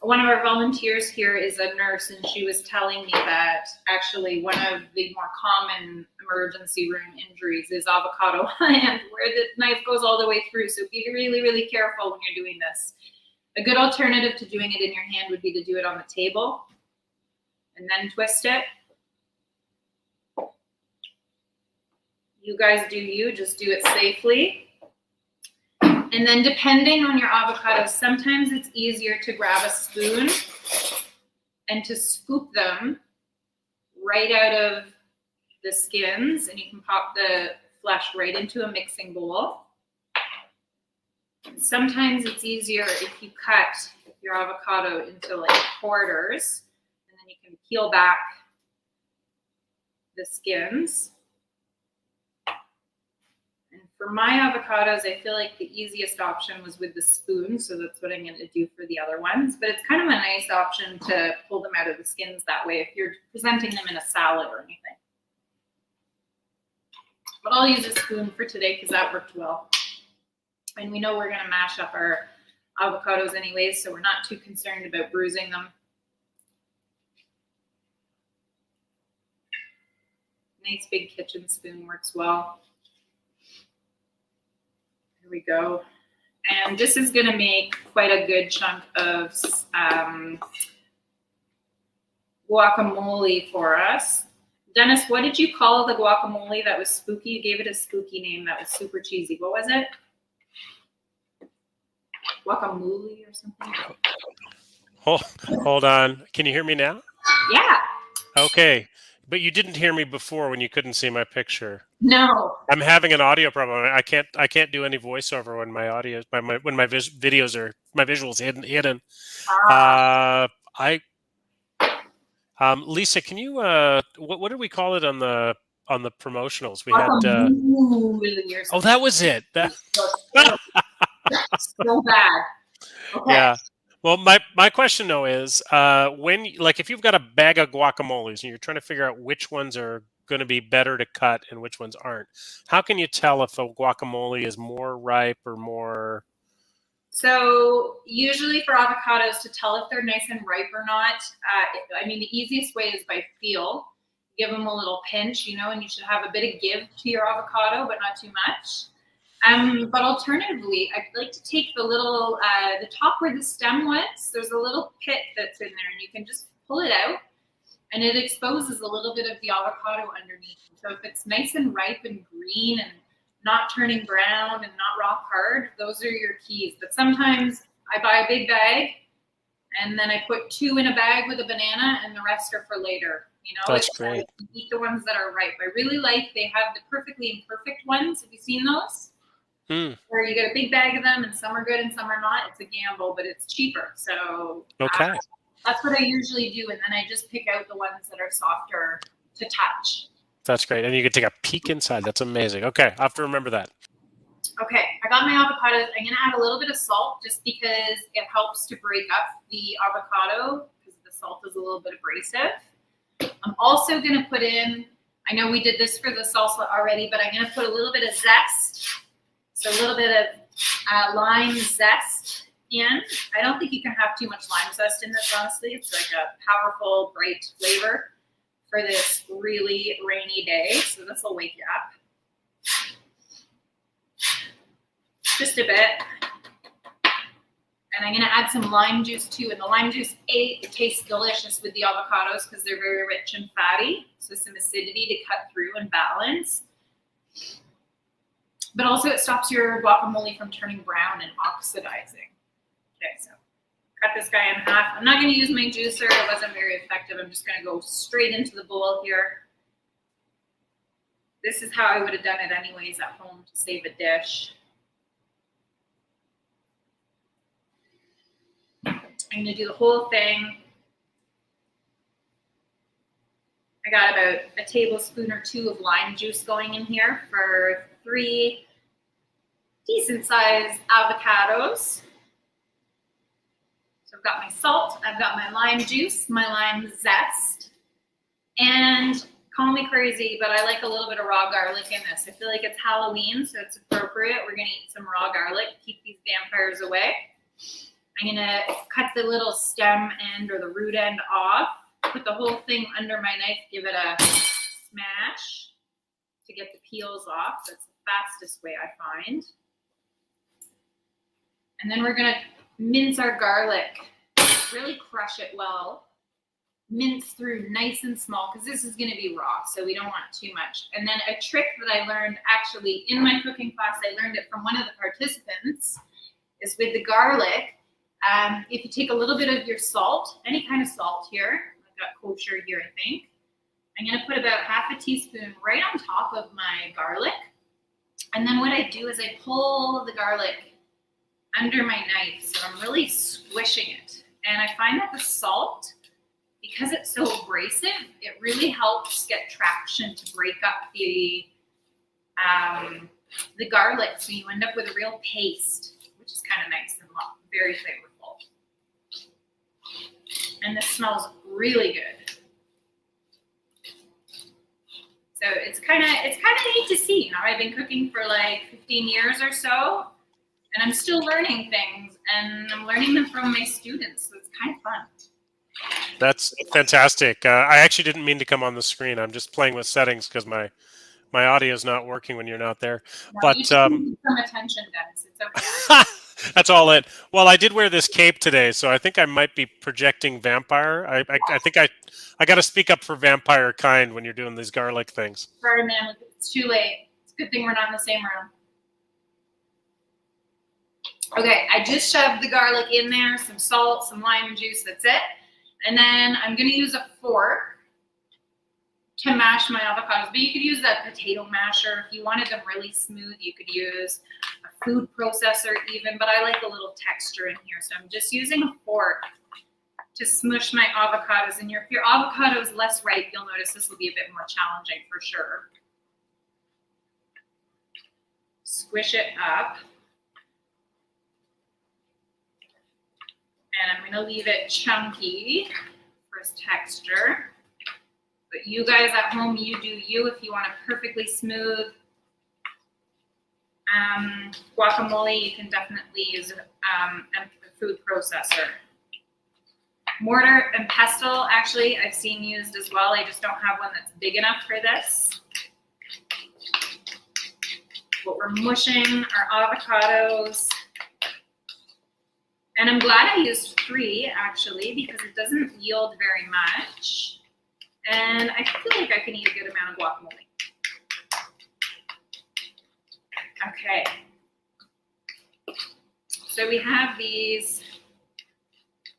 One of our volunteers here is a nurse, and she was telling me that actually one of the more common emergency room injuries is avocado hand, where the knife goes all the way through. So be really, really careful when you're doing this. A good alternative to doing it in your hand would be to do it on the table and then twist it. You guys do you, just do it safely. And then depending on your avocados, sometimes it's easier to grab a spoon and to scoop them right out of the skins, and you can pop the flesh right into a mixing bowl. Sometimes it's easier if you cut your avocado into like quarters, and then you can peel back the skins. And for my avocados, I feel like the easiest option was with the spoon, so that's what I'm going to do for the other ones. But it's kind of a nice option to pull them out of the skins that way if you're presenting them in a salad or anything. But I'll use a spoon for today because that worked well. And we know we're going to mash up our avocados anyways, so we're not too concerned about bruising them. Nice big kitchen spoon works well. Here we go. And this is going to make quite a good chunk of guacamole for us. Dennis, what did you call the guacamole that was spooky? You gave it a spooky name that was super cheesy. What was it? Guacamole or something? Hold on. Can you hear me now? Yeah. Okay. But you didn't hear me before when you couldn't see my picture. No. I'm having an audio problem. I can't do any voiceover when my audio when my videos are my visuals hidden. Lisa, can you what did we call it on the promotionals? We had oh, that was it. So bad. Okay. Yeah. Well, my question though is when if you've got a bag of guacamoles and you're trying to figure out which ones are going to be better to cut and which ones aren't, how can you tell if a guacamole is more ripe or more So usually for avocados, to tell if they're nice and ripe or not, I mean, the easiest way is by feel. Give them a little pinch, you know, and you should have a bit of give to your avocado, but not too much. But alternatively, I'd like to take the little, the top where the stem was, there's a little pit that's in there, and you can just pull it out, and it exposes a little bit of the avocado underneath. So if it's nice and ripe and green and not turning brown and not rock hard, those are your keys. But sometimes I buy a big bag and then I put 2 in a bag with a banana and the rest are for later. You know, That's great. Eat the ones that are ripe. I really like, they have the perfectly imperfect ones. Have you seen those? Where you get a big bag of them and some are good and some are not. It's a gamble, but it's cheaper. So okay. That's what I usually do. And then I just pick out the ones that are softer to touch. That's great. And you can take a peek inside. That's amazing. Okay. I have to remember that. Okay. I got my avocados. I'm going to add a little bit of salt just because it helps to break up the avocado because the salt is a little bit abrasive. I'm also going to put in, I know we did this for the salsa already, but I'm going to put a little bit of zest. So a little bit of lime zest in. I don't think you can have too much lime zest in this, honestly. It's like a powerful, bright flavor for this really rainy day. So this will wake you up. Just a bit. And I'm going to add some lime juice too. And the lime juice, it tastes delicious with the avocados because they're very rich and fatty. So some acidity to cut through and balance. But also it stops your guacamole from turning brown and oxidizing. Okay, so cut this guy in half. I'm not going to use my juicer. It wasn't very effective. I'm just going to go straight into the bowl here. This is how I would have done it anyways at home to save a dish. I'm going to do the whole thing. I got about a tablespoon or 2 of lime juice going in here for 3 decent-sized avocados. So I've got my salt, I've got my lime juice, my lime zest, and call me crazy, but I like a little bit of raw garlic in this. I feel like it's Halloween, so it's appropriate. We're going to eat some raw garlic, keep these vampires away. I'm going to cut the little stem end or the root end off, put the whole thing under my knife, give it a smash to get the peels off. That's the fastest way I find. And then we're going to mince our garlic, really crush it well, mince through nice and small because this is going to be raw, so we don't want too much. And then a trick that I learned actually in my cooking class, I learned it from one of the participants, is with the garlic. If you take a little bit of your salt, any kind of salt here, I've got kosher here, I think. I'm going to put about half a teaspoon right on top of my garlic. And then what I do is I pull the garlic under my knife, so I'm really squishing it. And I find that the salt, because it's so abrasive, it really helps get traction to break up the garlic, so you end up with a real paste, which is kind of nice and very flavorful. And this smells really good. So it's kind of neat to see. You know, I've been cooking for like 15 years or so, and I'm still learning things, and I'm learning them from my students. So it's kind of fun. That's fantastic. I actually didn't mean to come on the screen. I'm just playing with settings because my audio is not working when you're not there. No, but you just need some attention, Dennis. It's okay. That's all it. Well, I did wear this cape today, so I think I might be projecting vampire. I think I got to speak up for vampire kind when you're doing these garlic things. Sorry, man. It's too late. It's a good thing we're not in the same room. Okay, I just shoved the garlic in there, some salt, some lime juice, that's it. And then I'm going to use a fork to mash my avocados. But you could use a potato masher. If you wanted them really smooth, you could use a food processor even, but I like a little texture in here. So I'm just using a fork to smush my avocados. And if your avocado is less ripe, you'll notice this will be a bit more challenging for sure. Squish it up. And I'm going to leave it chunky for its texture. But you guys at home, you do you. If you want it perfectly smooth, Guacamole, you can definitely use a food processor. Mortar and pestle, actually, I've seen used as well. I just don't have one that's big enough for this. What we're mushing are avocados. And I'm glad I used 3, actually, because it doesn't yield very much. And I feel like I can eat a good amount of guacamole. Okay. So we have these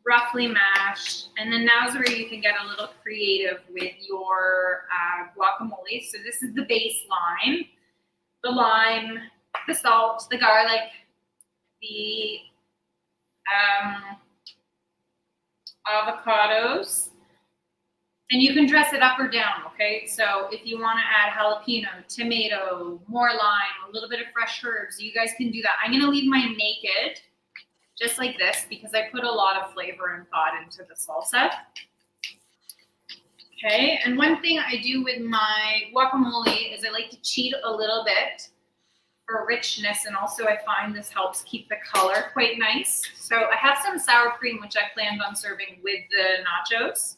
roughly mashed, and then now's where you can get a little creative with your guacamole. So this is the baseline: the lime, the salt, the garlic, the avocados, and you can dress it up or down, okay? So if you want to add jalapeno, tomato, more lime, a little bit of fresh herbs, you guys can do that. I'm going to leave mine naked, just like this, because I put a lot of flavor and thought into the salsa. Okay, and one thing I do with my guacamole is I like to cheat a little bit for richness, and also I find this helps keep the color quite nice. So I have some sour cream, which I planned on serving with the nachos.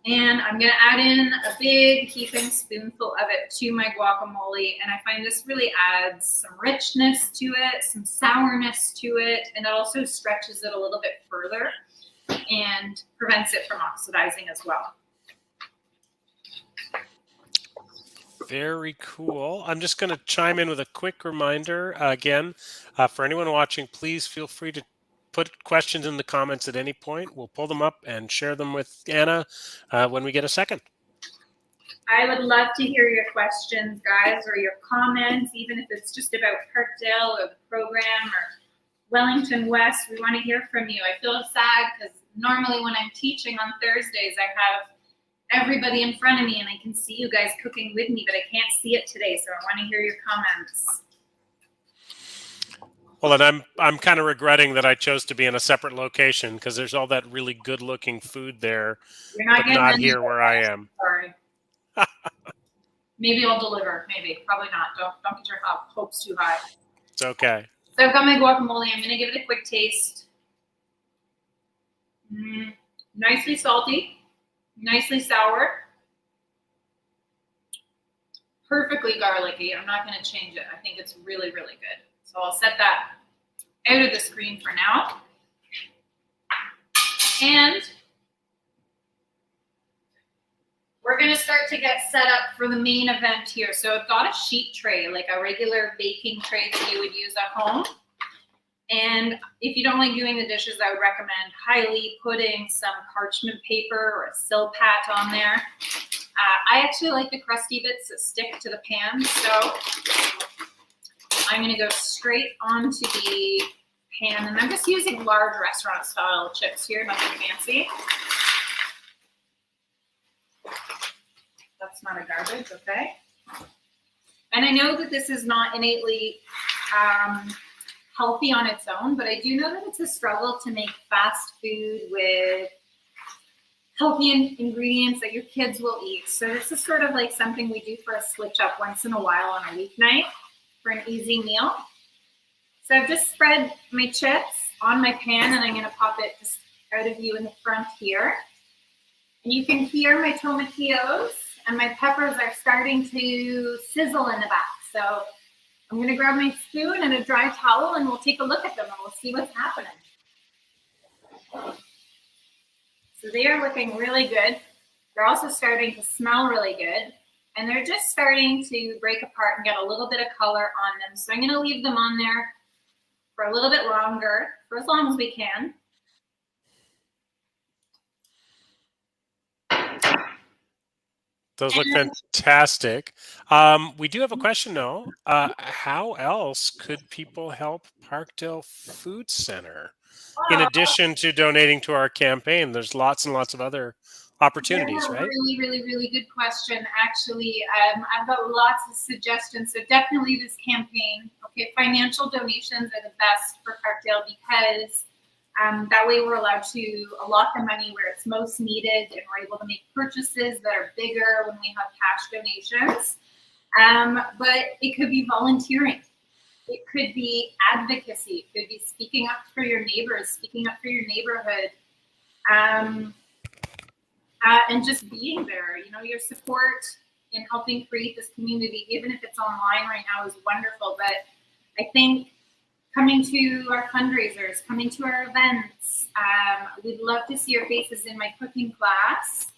And I'm going to add in a big heaping spoonful of it to my guacamole. And I find this really adds some richness to it, some sourness to it, and it also stretches it a little bit further and prevents it from oxidizing as well. Very cool. I'm just going to chime in with a quick reminder again. For anyone watching, please feel free to put questions in the comments at any point. We'll pull them up and share them with Anna when we get a second. I would love to hear your questions, guys, or your comments, even if it's just about Parkdale or the program or Wellington West. We want to hear from you. I feel sad because normally when I'm teaching on Thursdays, I have everybody in front of me and I can see you guys cooking with me, but I can't see it today, so I want to hear your comments. Well, and I'm kind of regretting that I chose to be in a separate location because there's all that really good-looking food there, but not here where I am. Sorry. Maybe I'll deliver. Maybe. Probably not. Don't get your hopes too high. It's okay. So I've got my guacamole. I'm going to give it a quick taste. Nicely salty. Nicely sour. Perfectly garlicky. I'm not going to change it. I think it's really, really good. So I'll set that out of the screen for now. And we're going to start to get set up for the main event here. So I've got a sheet tray, like a regular baking tray that you would use at home. And if you don't like doing the dishes, I would recommend highly putting some parchment paper or a Silpat on there. I actually like the crusty bits that stick to the pan, so I'm going to go straight onto the pan, and I'm just using large restaurant style chips here, nothing fancy. That's not a garbage, okay? And I know that this is not innately healthy on its own, but I do know that it's a struggle to make fast food with healthy ingredients that your kids will eat. So this is sort of like something we do for a switch up once in a while on a weeknight for an easy meal. So I've just spread my chips on my pan, and I'm going to pop it just out of view in the front here. And you can hear my tomatillos and my peppers are starting to sizzle in the back. So I'm going to grab my spoon and a dry towel, and we'll take a look at them and we'll see what's happening. So they are looking really good. They're also starting to smell really good. And they're just starting to break apart and get a little bit of color on them. So I'm going to leave them on there for a little bit longer, for as long as we can. Those look fantastic. We do have a question, though. How else could people help Parkdale Food Centre? In addition to donating to our campaign, there's lots and lots of other opportunities, right? Really good question. Actually, I've got lots of suggestions. So definitely this campaign. Okay, financial donations are the best for Parkdale because that way we're allowed to allot the money where it's most needed, and we're able to make purchases that are bigger when we have cash donations. But it could be volunteering. It could be advocacy. It could be speaking up for your neighbors, speaking up for your neighborhood, and just being there. You know, your support in helping create this community, even if it's online right now, is wonderful. But I think coming to our fundraisers, coming to our events, we'd love to see your faces in my cooking class.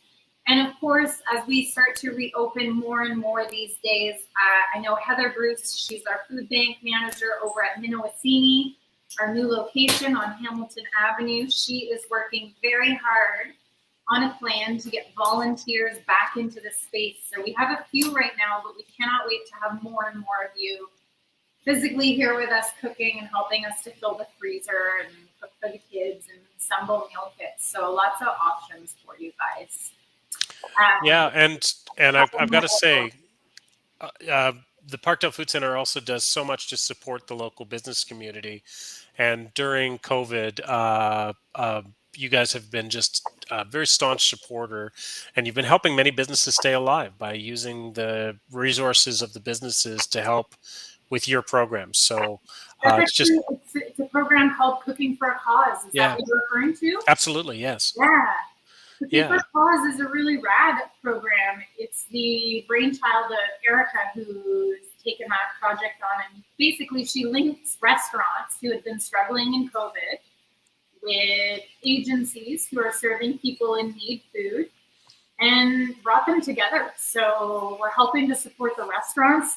And of course, as we start to reopen more and more these days, I know Heather Bruce, she's our food bank manager over at Minnewassini, our new location on Hamilton Avenue. She is working very hard on a plan to get volunteers back into the space. So we have a few right now, but we cannot wait to have more and more of you physically here with us cooking and helping us to fill the freezer and cook for the kids and assemble meal kits. So lots of options for you guys. Yeah, and I've got to say, the Parkdale Food Center also does so much to support the local business community. And during COVID, you guys have been just a very staunch supporter, and you've been helping many businesses stay alive by using the resources of the businesses to help with your programs. So it's just it's a program called Cooking for a Cause. Is that what you're referring to? Absolutely, yes. Yeah. Cooking for a Cause is a really rad program. It's the brainchild of Erica, who's taken that project on, and basically she links restaurants who had been struggling in COVID with agencies who are serving people in need food and brought them together. So we're helping to support the restaurants,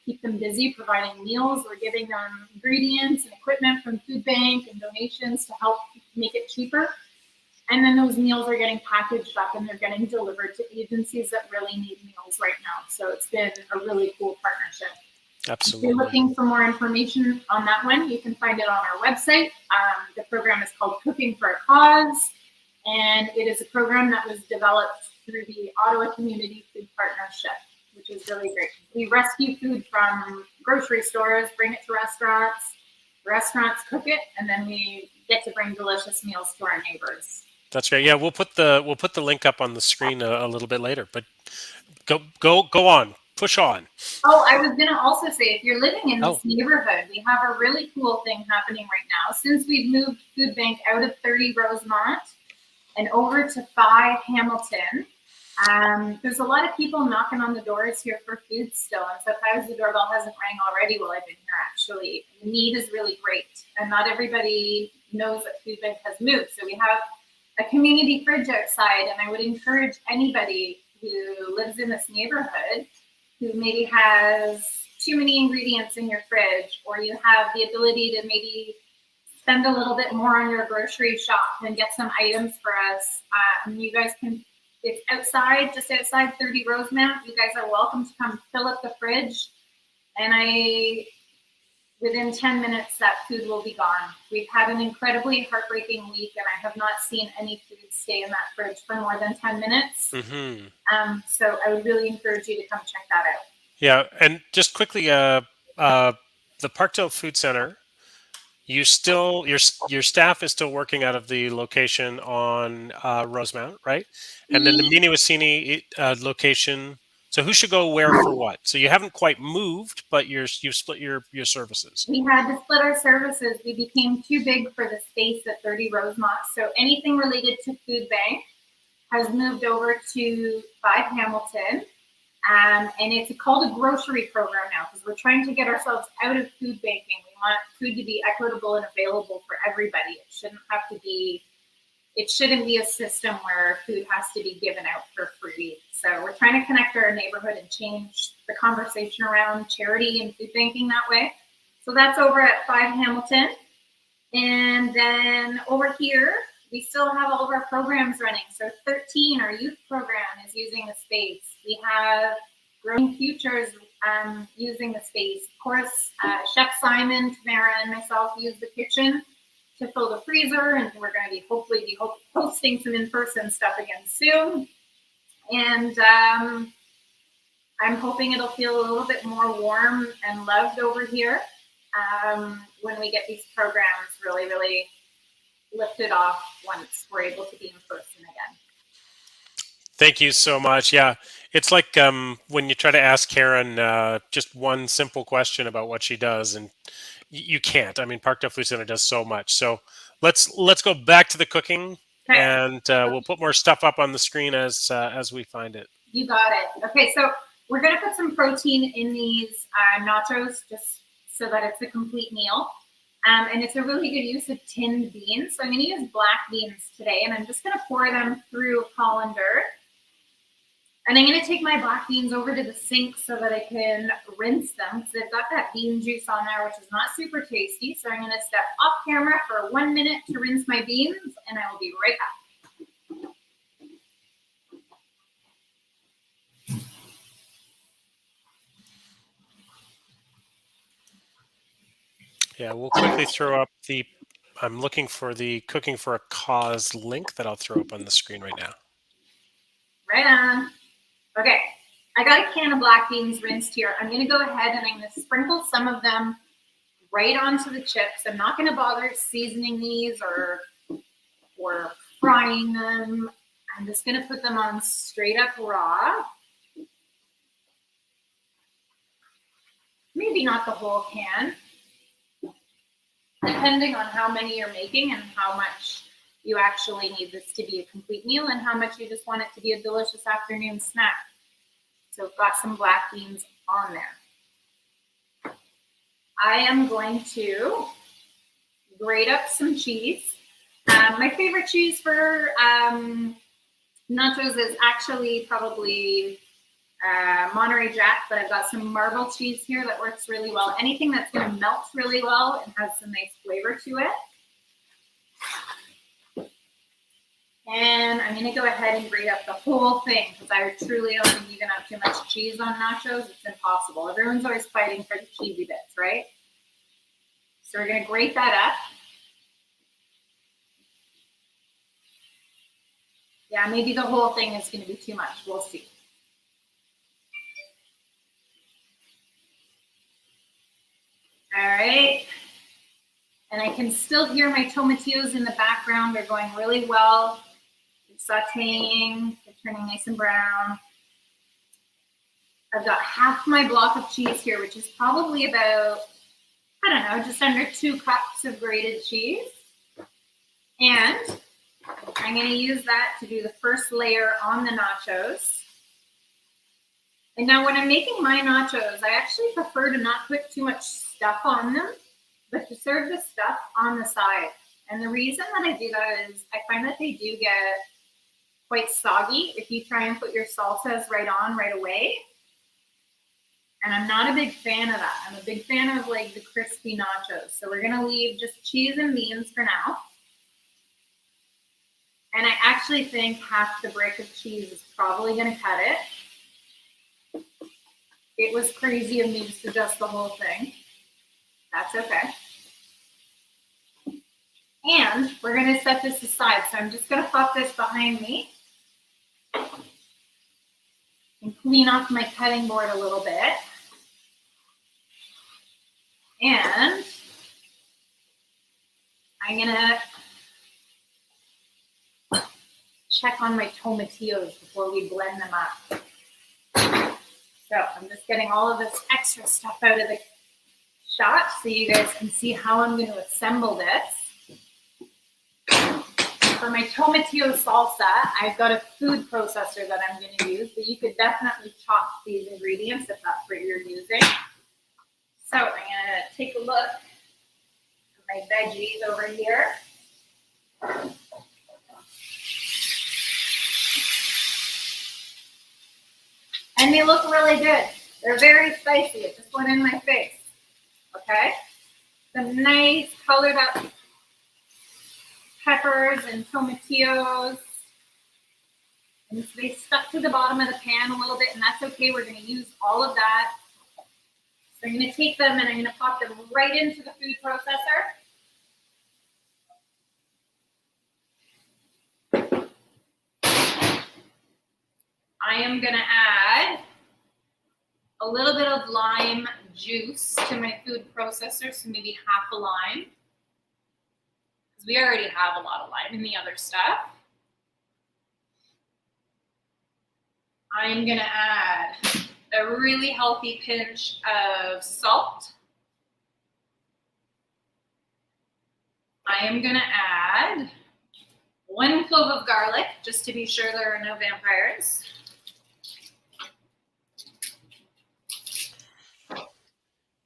keep them busy, providing meals. We're giving them ingredients and equipment from food bank and donations to help make it cheaper. And then those meals are getting packaged up and they're getting delivered to agencies that really need meals right now. So it's been a really cool partnership. Absolutely. If you're looking for more information on that one, you can find it on our website. The program is called Cooking for a Cause, and it is a program that was developed through the Ottawa Community Food Partnership, which is really great. We rescue food from grocery stores, bring it to restaurants cook it, and then we get to bring delicious meals to our neighbors. That's great. Yeah, we'll put the link up on the screen a little bit later. But go on, push on. Oh, I was gonna also say, if you're living in this neighborhood, we have a really cool thing happening right now. Since we've moved Food Bank out of 30 Rosemont and over to 5 Hamilton, there's a lot of people knocking on the doors here for food still. And so if the doorbell hasn't rang already while I've been here, actually, the need is really great. And not everybody knows that Food Bank has moved. So we have a community fridge outside, and I would encourage anybody who lives in this neighborhood who maybe has too many ingredients in your fridge, or you have the ability to maybe spend a little bit more on your grocery shop and get some items for us. You guys can, it's outside, just outside 30 Rosemount. You guys are welcome to come fill up the fridge. And within 10 minutes, that food will be gone. We've had an incredibly heartbreaking week, and I have not seen any food stay in that fridge for more than 10 minutes. Mm-hmm. So I would really encourage you to come check that out. Yeah, and just quickly, the Parkdale Food Center, your staff is still working out of the location on Rosemount, right? And then the Minnewassini location. So who should go where for what? So you haven't quite moved, but you've split your services. We had to split our services. We became too big for the space at 30 Rosemont. So anything related to Food Bank has moved over to 5 Hamilton. And it's called a grocery program now, because we're trying to get ourselves out of food banking. We want food to be equitable and available for everybody. It shouldn't be a system where food has to be given out for free. So we're trying to connect our neighborhood and change the conversation around charity and food banking that way. So that's over at 5 Hamilton. And then over here, we still have all of our programs running. So 13, our youth program, is using the space. We have Growing Futures using the space. Of course, Chef Simon, Tamara, and myself use the kitchen to fill the freezer, and we're going to be hopefully hosting some in-person stuff again soon. And I'm hoping it'll feel a little bit more warm and loved over here when we get these programs really, really lifted off once we're able to be in person again. Thank you so much. Yeah, it's like when you try to ask Karen just one simple question about what she does, and you can't. I mean, Parkdale Food Center does so much. So let's go back to the cooking, Okay, and we'll put more stuff up on the screen as we find it. you got it. Okay, so we're gonna put some protein in these nachos just so that it's a complete meal. And it's a really good use of tinned beans. So I'm gonna use black beans today, and I'm just gonna pour them through a colander. And I'm gonna take my black beans over to the sink so that I can rinse them because they've got that bean juice on there, which is not super tasty. So I'm gonna step off camera for 1 minute to rinse my beans, and I will be right back. Yeah, we'll quickly throw up the. I'm looking for the Cooking for a Cause link that I'll throw up on the screen right now. Right on. Okay, I got a can of black beans rinsed here. I'm gonna go ahead and I'm gonna sprinkle some of them right onto the chips. I'm not gonna bother seasoning these or frying them. I'm just gonna put them on straight up raw. Maybe not the whole can, depending on how many you're making and how much you actually need this to be a complete meal and how much you just want it to be a delicious afternoon snack. So I've got some black beans on there. I am going to grate up some cheese. My favorite cheese for nachos is actually probably Monterrey Jack, but I've got some marble cheese here that works really well. Anything that's going to melt really well and has some nice flavor to it. And I'm going to go ahead and grate up the whole thing because I truly don't think you can have too much cheese on nachos. It's impossible. Everyone's always fighting for the cheesy bits, right? So we're going to grate that up. Yeah, maybe the whole thing is going to be too much. We'll see. All right. And I can still hear my tomatillos in the background. They're going really well. They're sauteing. They're turning nice and brown. I've got half my block of cheese here, which is probably about, I don't know, just under 2 cups of grated cheese. And I'm going to use that to do the first layer on the nachos. And now when I'm making my nachos, I actually prefer to not put too much stuff on them, but to serve the stuff on the side. And the reason that I do that is I find that they do get quite soggy if you try and put your salsas right on right away. And I'm not a big fan of that. I'm a big fan of like the crispy nachos. So we're gonna leave just cheese and beans for now. And I actually think half the brick of cheese is probably gonna cut it. It was crazy of me to suggest the whole thing. That's okay. And we're gonna set this aside. So I'm just gonna pop this behind me and clean off my cutting board a little bit. And I'm gonna check on my tomatillos before we blend them up. So I'm just getting all of this extra stuff out of the shot so you guys can see how I'm going to assemble this. For my Tomatillo Salsa, I've got a food processor that I'm going to use, but you could definitely chop these ingredients if that's what you're using. So I'm going to take a look at my veggies over here. And they look really good. They're very spicy. It just went in my face. Okay? Some nice colored up peppers and tomatillos. And they stuck to the bottom of the pan a little bit, and that's okay. We're going to use all of that. So I'm going to take them and I'm going to pop them right into the food processor. I am going to add a little bit of lime juice to my food processor, so maybe half a lime, because we already have a lot of lime in the other stuff. I'm gonna add a really healthy pinch of salt. I am gonna add 1 clove of garlic, just to be sure there are no vampires.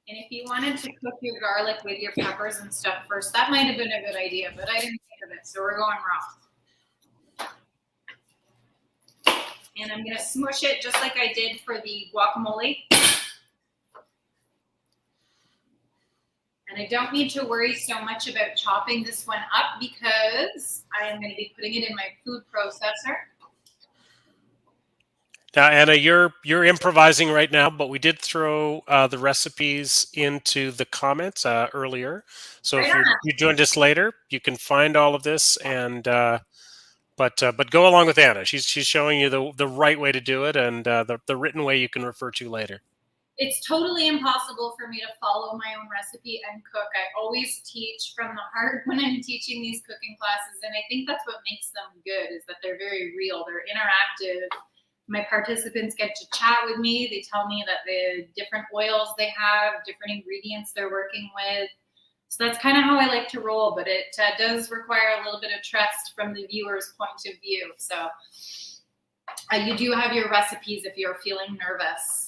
And if you wanted to cook your garlic with your peppers and stuff first, that might have been a good idea, but I didn't think of it, so we're going raw. And I'm gonna smush it just like I did for the guacamole. And I don't need to worry so much about chopping this one up because I am gonna be putting it in my food processor. Now, Anna, you're improvising right now, but we did throw the recipes into the comments earlier. So Right if you joined us later, you can find all of this. And but go along with Anna. She's showing you the right way to do it, and the written way you can refer to later. It's totally impossible for me to follow my own recipe and cook. I always teach from the heart when I'm teaching these cooking classes, and I think that's what makes them good, is that they're very real, they're interactive. My participants get to chat with me. They tell me that the different oils they have, different ingredients they're working with. So that's kind of how I like to roll, but it does require a little bit of trust from the viewer's point of view. So you do have your recipes if you're feeling nervous.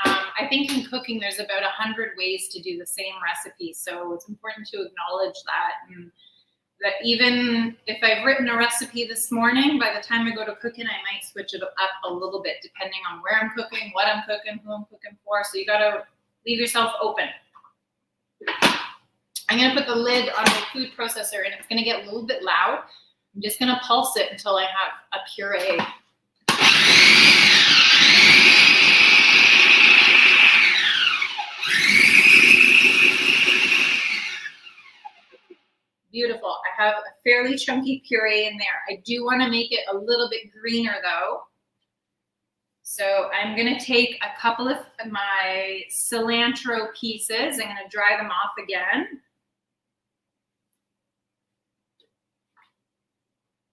I think in cooking, there's about 100 ways to do the same recipe. So it's important to acknowledge that. And that even if I've written a recipe this morning, by the time I go to cooking, I might switch it up a little bit depending on where I'm cooking, what I'm cooking, who I'm cooking for. So you gotta leave yourself open. I'm gonna put the lid on my food processor and it's gonna get a little bit loud. I'm just gonna pulse it until I have a puree. Beautiful. I have a fairly chunky puree in there. I do want to make it a little bit greener though. So I'm going to take a couple of my cilantro pieces. I'm going to dry them off again.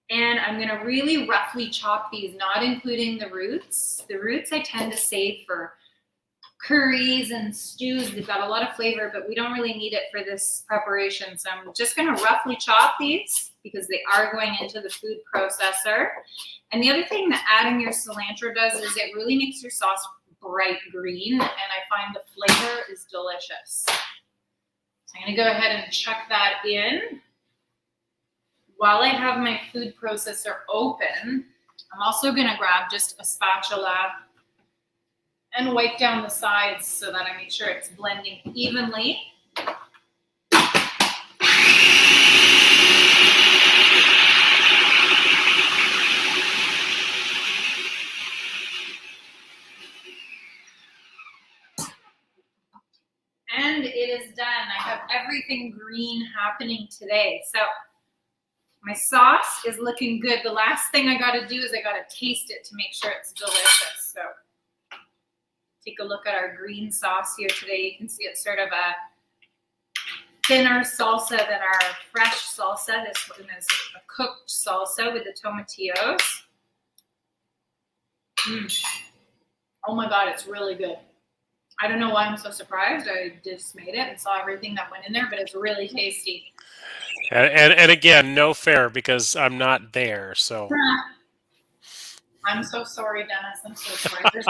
And I'm going to really roughly chop these, not including the roots. The roots I tend to save for curries and stews. They've got a lot of flavor, but we don't really need it for this preparation. So I'm just going to roughly chop these because they are going into the food processor. And the other thing that adding your cilantro does is it really makes your sauce bright green, and I find the flavor is delicious. So I'm going to go ahead and chuck that in. While I have my food processor open, I'm also going to grab just a spatula and wipe down the sides so that I make sure it's blending evenly. And it is done. I have everything green happening today. So my sauce is looking good. The last thing I got to do is I got to taste it to make sure it's delicious. So take a look at our green sauce here today. You can see it's sort of a thinner salsa than our fresh salsa. This one is a cooked salsa with the tomatillos. Oh my God, it's really good. I don't know why I'm so surprised. I just made it and saw everything that went in there, but it's really tasty. And again, no fair because I'm not there. So I'm so sorry, Dennis. I'm so sorry. There's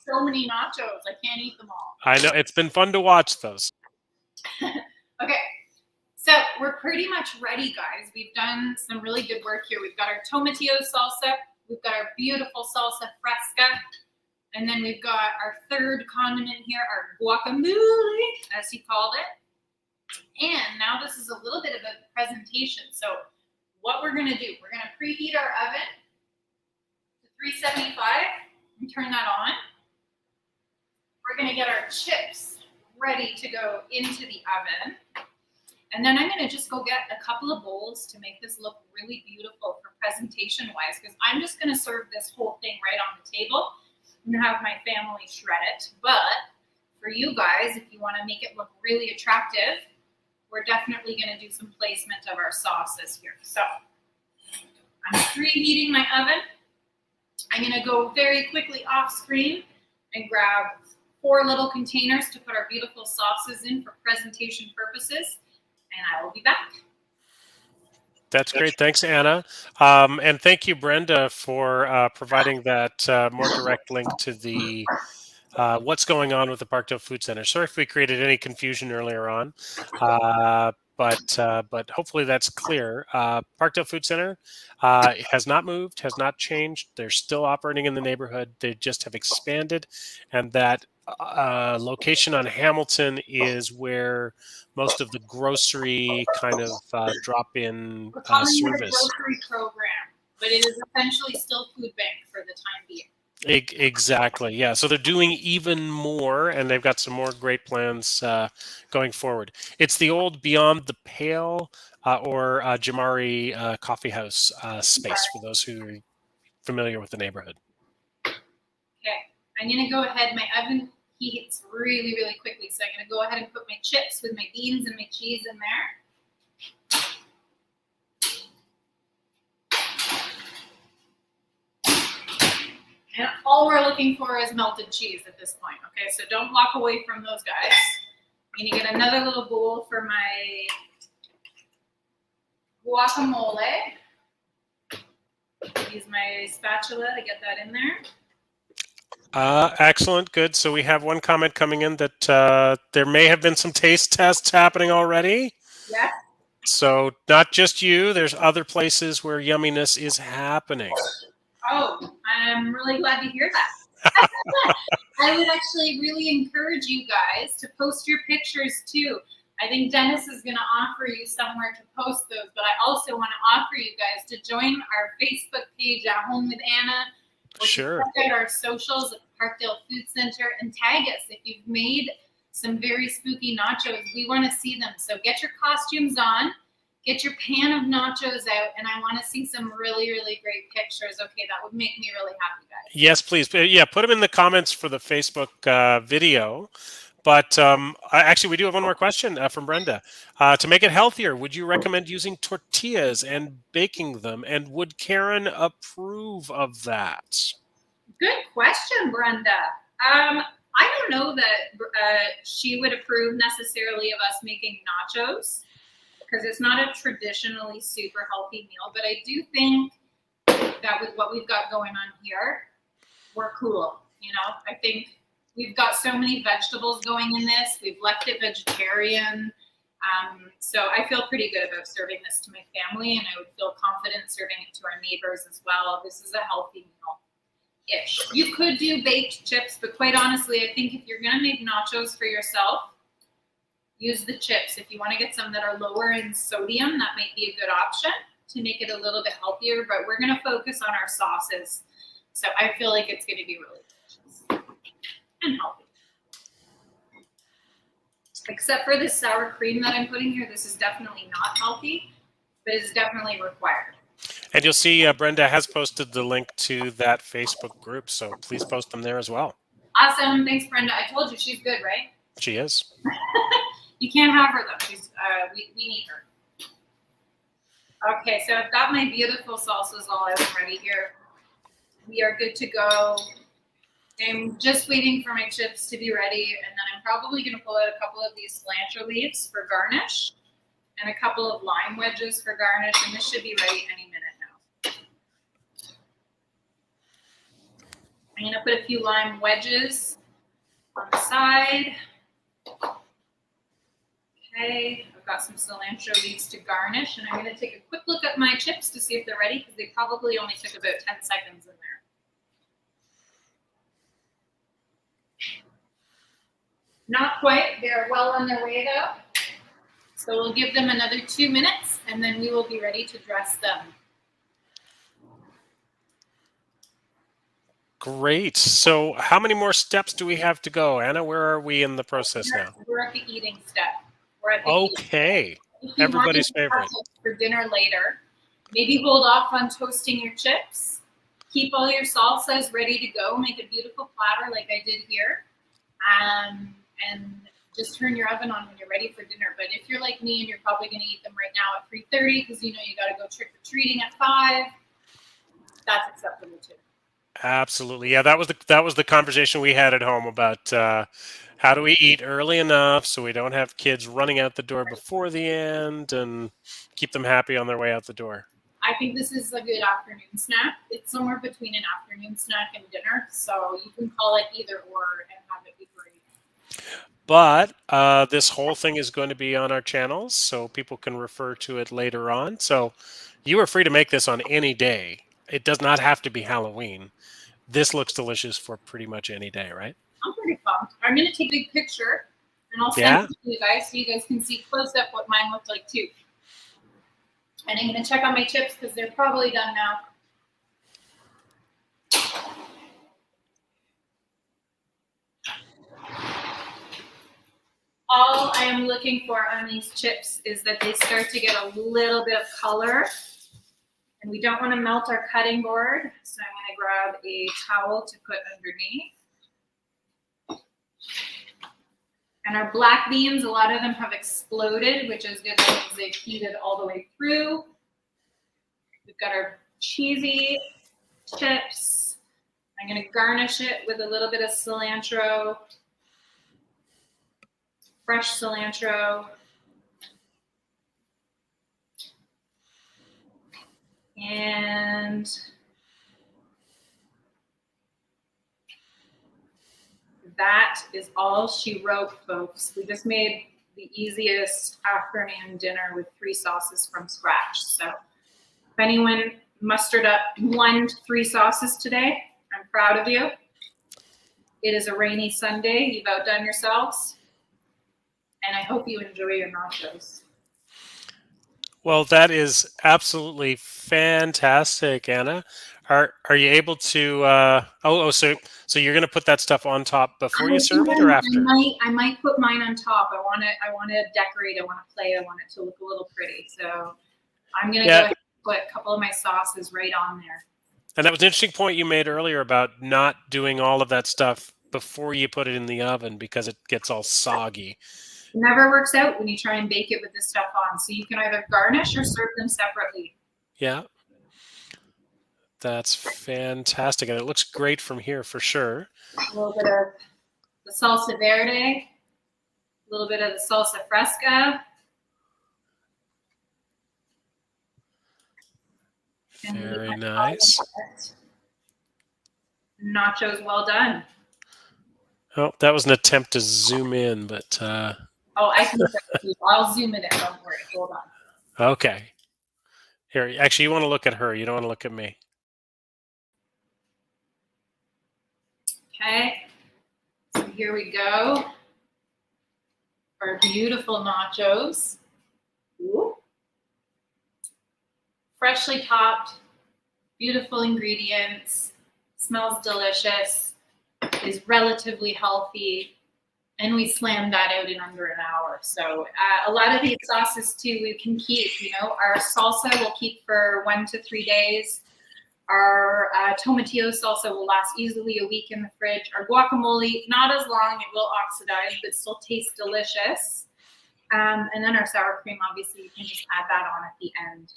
so many nachos. I can't eat them all. I know it's been fun to watch those. Okay, so we're pretty much ready, guys. We've done some really good work here. We've got our tomatillo salsa. We've got our beautiful salsa fresca. And then we've got our third condiment here, our guacamole, as he called it. And now this is a little bit of a presentation. So what we're going to do, we're going to preheat our oven to 375 and turn that on. We're going to get our chips ready to go into the oven. And then I'm going to just go get a couple of bowls to make this look really beautiful for presentation wise, because I'm just going to serve this whole thing right on the table and have my family shred it. But for you guys, if you want to make it look really attractive, we're definitely going to do some placement of our sauces here. So I'm preheating my oven. I'm going to go very quickly off screen and grab 4 little containers to put our beautiful sauces in for presentation purposes, and I will be back. That's great. Thanks, Anna. And thank you, Brenda, for providing that more direct link to the what's going on with the Parkdale Food Centre. Sorry if we created any confusion earlier on, but hopefully that's clear. Parkdale Food Centre has not moved, has not changed. They're still operating in the neighborhood. They just have expanded, and that location on Hamilton is where most of the grocery kind of drop-in We're calling it a service. grocery program, but it is essentially still food bank for the time being. Exactly. Yeah. So they're doing even more, and they've got some more great plans going forward. It's the old Beyond the Pale or Jamari Coffee House space for those who are familiar with the neighborhood. Okay, I'm gonna go ahead. My oven heats really, really quickly, so I'm gonna go ahead and put my chips with my beans and my cheese in there. And all we're looking for is melted cheese at this point, okay? So don't walk away from those guys. I'm gonna get another little bowl for my guacamole. Use my spatula to get that in there. Excellent. Good. So we have one comment coming in that there may have been some taste tests happening already. Yes. So not just you, there's other places where yumminess is happening. Oh, I'm really glad to hear that. I would actually really encourage you guys to post your pictures too. I think Dennis is going to offer you somewhere to post those, but I also want to offer you guys to join our Facebook page at Home with Anna. Sure. Check out our socials at Parkdale Food Centre and tag us if you've made some very spooky nachos. We want to see them. So get your costumes on, get your pan of nachos out, and I want to see some really, really great pictures. Okay, that would make me really happy, guys. Yes, please. Yeah, put them in the comments for the Facebook video. But actually, we do have one more question from Brenda. To make it healthier, would you recommend using tortillas and baking them? And would Karen approve of that? Good question, Brenda. I don't know that she would approve necessarily of us making nachos because it's not a traditionally super healthy meal. But I do think that with what we've got going on here, we're cool. You know, I think we've got so many vegetables going in this. We've left it vegetarian. So I feel pretty good about serving this to my family, and I would feel confident serving it to our neighbors as well. This is a healthy meal-ish. You could do baked chips, but quite honestly, I think if you're going to make nachos for yourself, use the chips. If you want to get some that are lower in sodium, that might be a good option to make it a little bit healthier, but we're going to focus on our sauces. So I feel like it's going to be really delicious and healthy. Except for this sour cream that I'm putting here, this is definitely not healthy, but it's definitely required. And you'll see Brenda has posted the link to that Facebook group, so please post them there as well. Awesome. Thanks, Brenda. I told you she's good, right? She is. You can't have her, though. She's we need her. Okay, so I've got my beautiful salsas all out and ready here. We are good to go. I'm just waiting for my chips to be ready, and then I'm probably going to pull out a couple of these cilantro leaves for garnish and a couple of lime wedges for garnish, and this should be ready any minute now. I'm going to put a few lime wedges on the side. Okay, I've got some cilantro leaves to garnish, and I'm going to take a quick look at my chips to see if they're ready, because they probably only took about 10 seconds in there. Not quite. They're well on their way, though. So we'll give them another 2 minutes, and then we will be ready to dress them. Great. So how many more steps do we have to go? Anna, where are we in the process now? We're at the eating step. We're at the okay. Everybody's favorite. For dinner later, maybe hold off on toasting your chips. Keep all your salsas ready to go. Make a beautiful platter like I did here. And just turn your oven on when you're ready for dinner. But if you're like me and you're probably going to eat them right now at 3:30 because you know you got to go trick-or-treating at 5, that's acceptable too. Absolutely. Yeah, that was the conversation we had at home about how do we eat early enough so we don't have kids running out the door before the end and keep them happy on their way out the door. I think this is a good afternoon snack. It's somewhere between an afternoon snack and dinner, so you can call it either or and have it be great. But this whole thing is going to be on our channels, so people can refer to it later on. So you are free to make this on any day. It does not have to be Halloween. This looks delicious for pretty much any day, right? I'm pretty pumped. I'm going to take a big picture, and I'll send Yeah. it to you guys so you guys can see close up what mine looked like too. And I'm going to check on my chips because they're probably done now. All I am looking for on these chips is that they start to get a little bit of color. And we don't want to melt our cutting board, so I'm going to grab a towel to put underneath. And our black beans, a lot of them have exploded, which is good. That means they've heated all the way through. We've got our cheesy chips. I'm going to garnish it with a little bit of cilantro, fresh cilantro. And that is all she wrote, folks. We just made the easiest afternoon dinner with 3 sauces from scratch. So if anyone mustered up 1 to 3 sauces today, I'm proud of you. It is a rainy Sunday. You've outdone yourselves. And I hope you enjoy your nachos. Well, that is absolutely fantastic, Anna. Are you able to? So you're going to put that stuff on top before you serve it, or after? I might put mine on top. I want to decorate. I want to play. I want it to look a little pretty. So I'm going to go ahead and put a couple of my sauces right on there. And that was an interesting point you made earlier about not doing all of that stuff before you put it in the oven because it gets all soggy. It never works out when you try and bake it with this stuff on. So you can either garnish or serve them separately. Yeah. That's fantastic. And it looks great from here for sure. A little bit of the salsa verde, a little bit of the salsa fresca. Very nice. Nachos well done. Oh, that was an attempt to zoom in, but... Oh, I can. I'll zoom it in. Don't worry. Hold on. Okay. Here, actually, you want to look at her. You don't want to look at me. Okay. So here we go. Our beautiful nachos. Ooh. Freshly topped, beautiful ingredients, smells delicious, is relatively healthy, and we slammed that out in under an hour. So a lot of these sauces too we can keep. You know, our salsa will keep for 1 to 3 days. Our tomatillo salsa will last easily a week in the fridge. Our guacamole, not as long, it will oxidize, but still tastes delicious. And then our sour cream, obviously, you can just add that on at the end.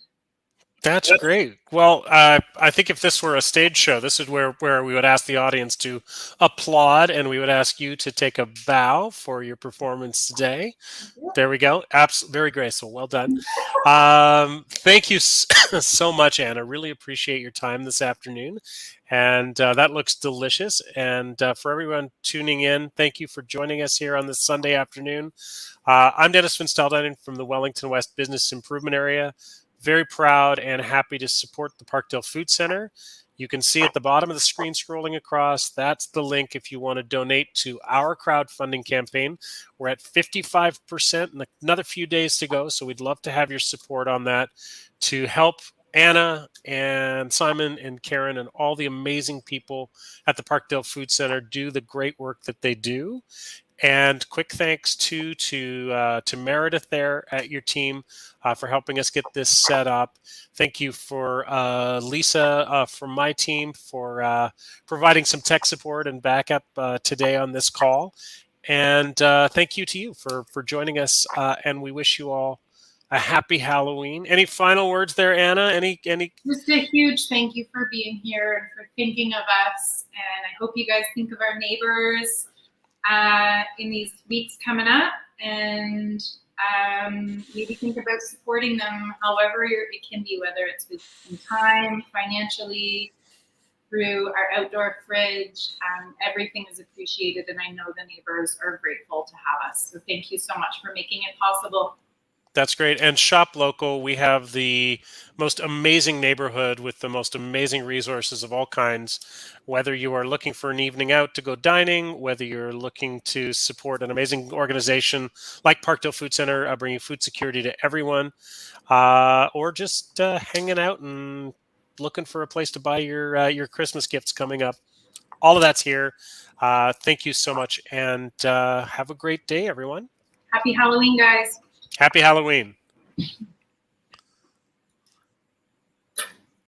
That's great. Well, I think if this were a stage show, this is where we would ask the audience to applaud, and we would ask you to take a bow for your performance today. There we go. Very graceful. Well done. Thank you so much, Anna. Really appreciate your time this afternoon. And that looks delicious. And for everyone tuning in, thank you for joining us here on this Sunday afternoon. I'm Dennis Van Stelden from the Wellington West Business Improvement Area. Very proud and happy to support the Parkdale Food Centre. You can see at the bottom of the screen scrolling across, that's the link if you want to donate to our crowdfunding campaign. We're at 55% and another few days to go, so we'd love to have your support on that to help Anna and Simon and Karen and all the amazing people at the Parkdale Food Centre do the great work that they do. And quick thanks to Meredith there at your team for helping us get this set up. Thank you for Lisa from my team for providing some tech support and backup today on this call. And thank you to you for joining us. And we wish you all a happy Halloween. Any final words there, Anna? Any? Just a huge thank you for being here and for thinking of us. And I hope you guys think of our neighbors in these weeks coming up, and maybe think about supporting them however it can be, whether it's with some time, financially, through our outdoor fridge. Everything is appreciated, and I know the neighbors are grateful to have us. So thank you so much for making it possible. That's great. And shop local. We have the most amazing neighborhood with the most amazing resources of all kinds. Whether you are looking for an evening out to go dining, whether you're looking to support an amazing organization like Parkdale Food Centre, bringing food security to everyone, or just hanging out and looking for a place to buy your Christmas gifts coming up. All of that's here. Thank you so much, and have a great day, everyone. Happy Halloween, guys. Happy Halloween.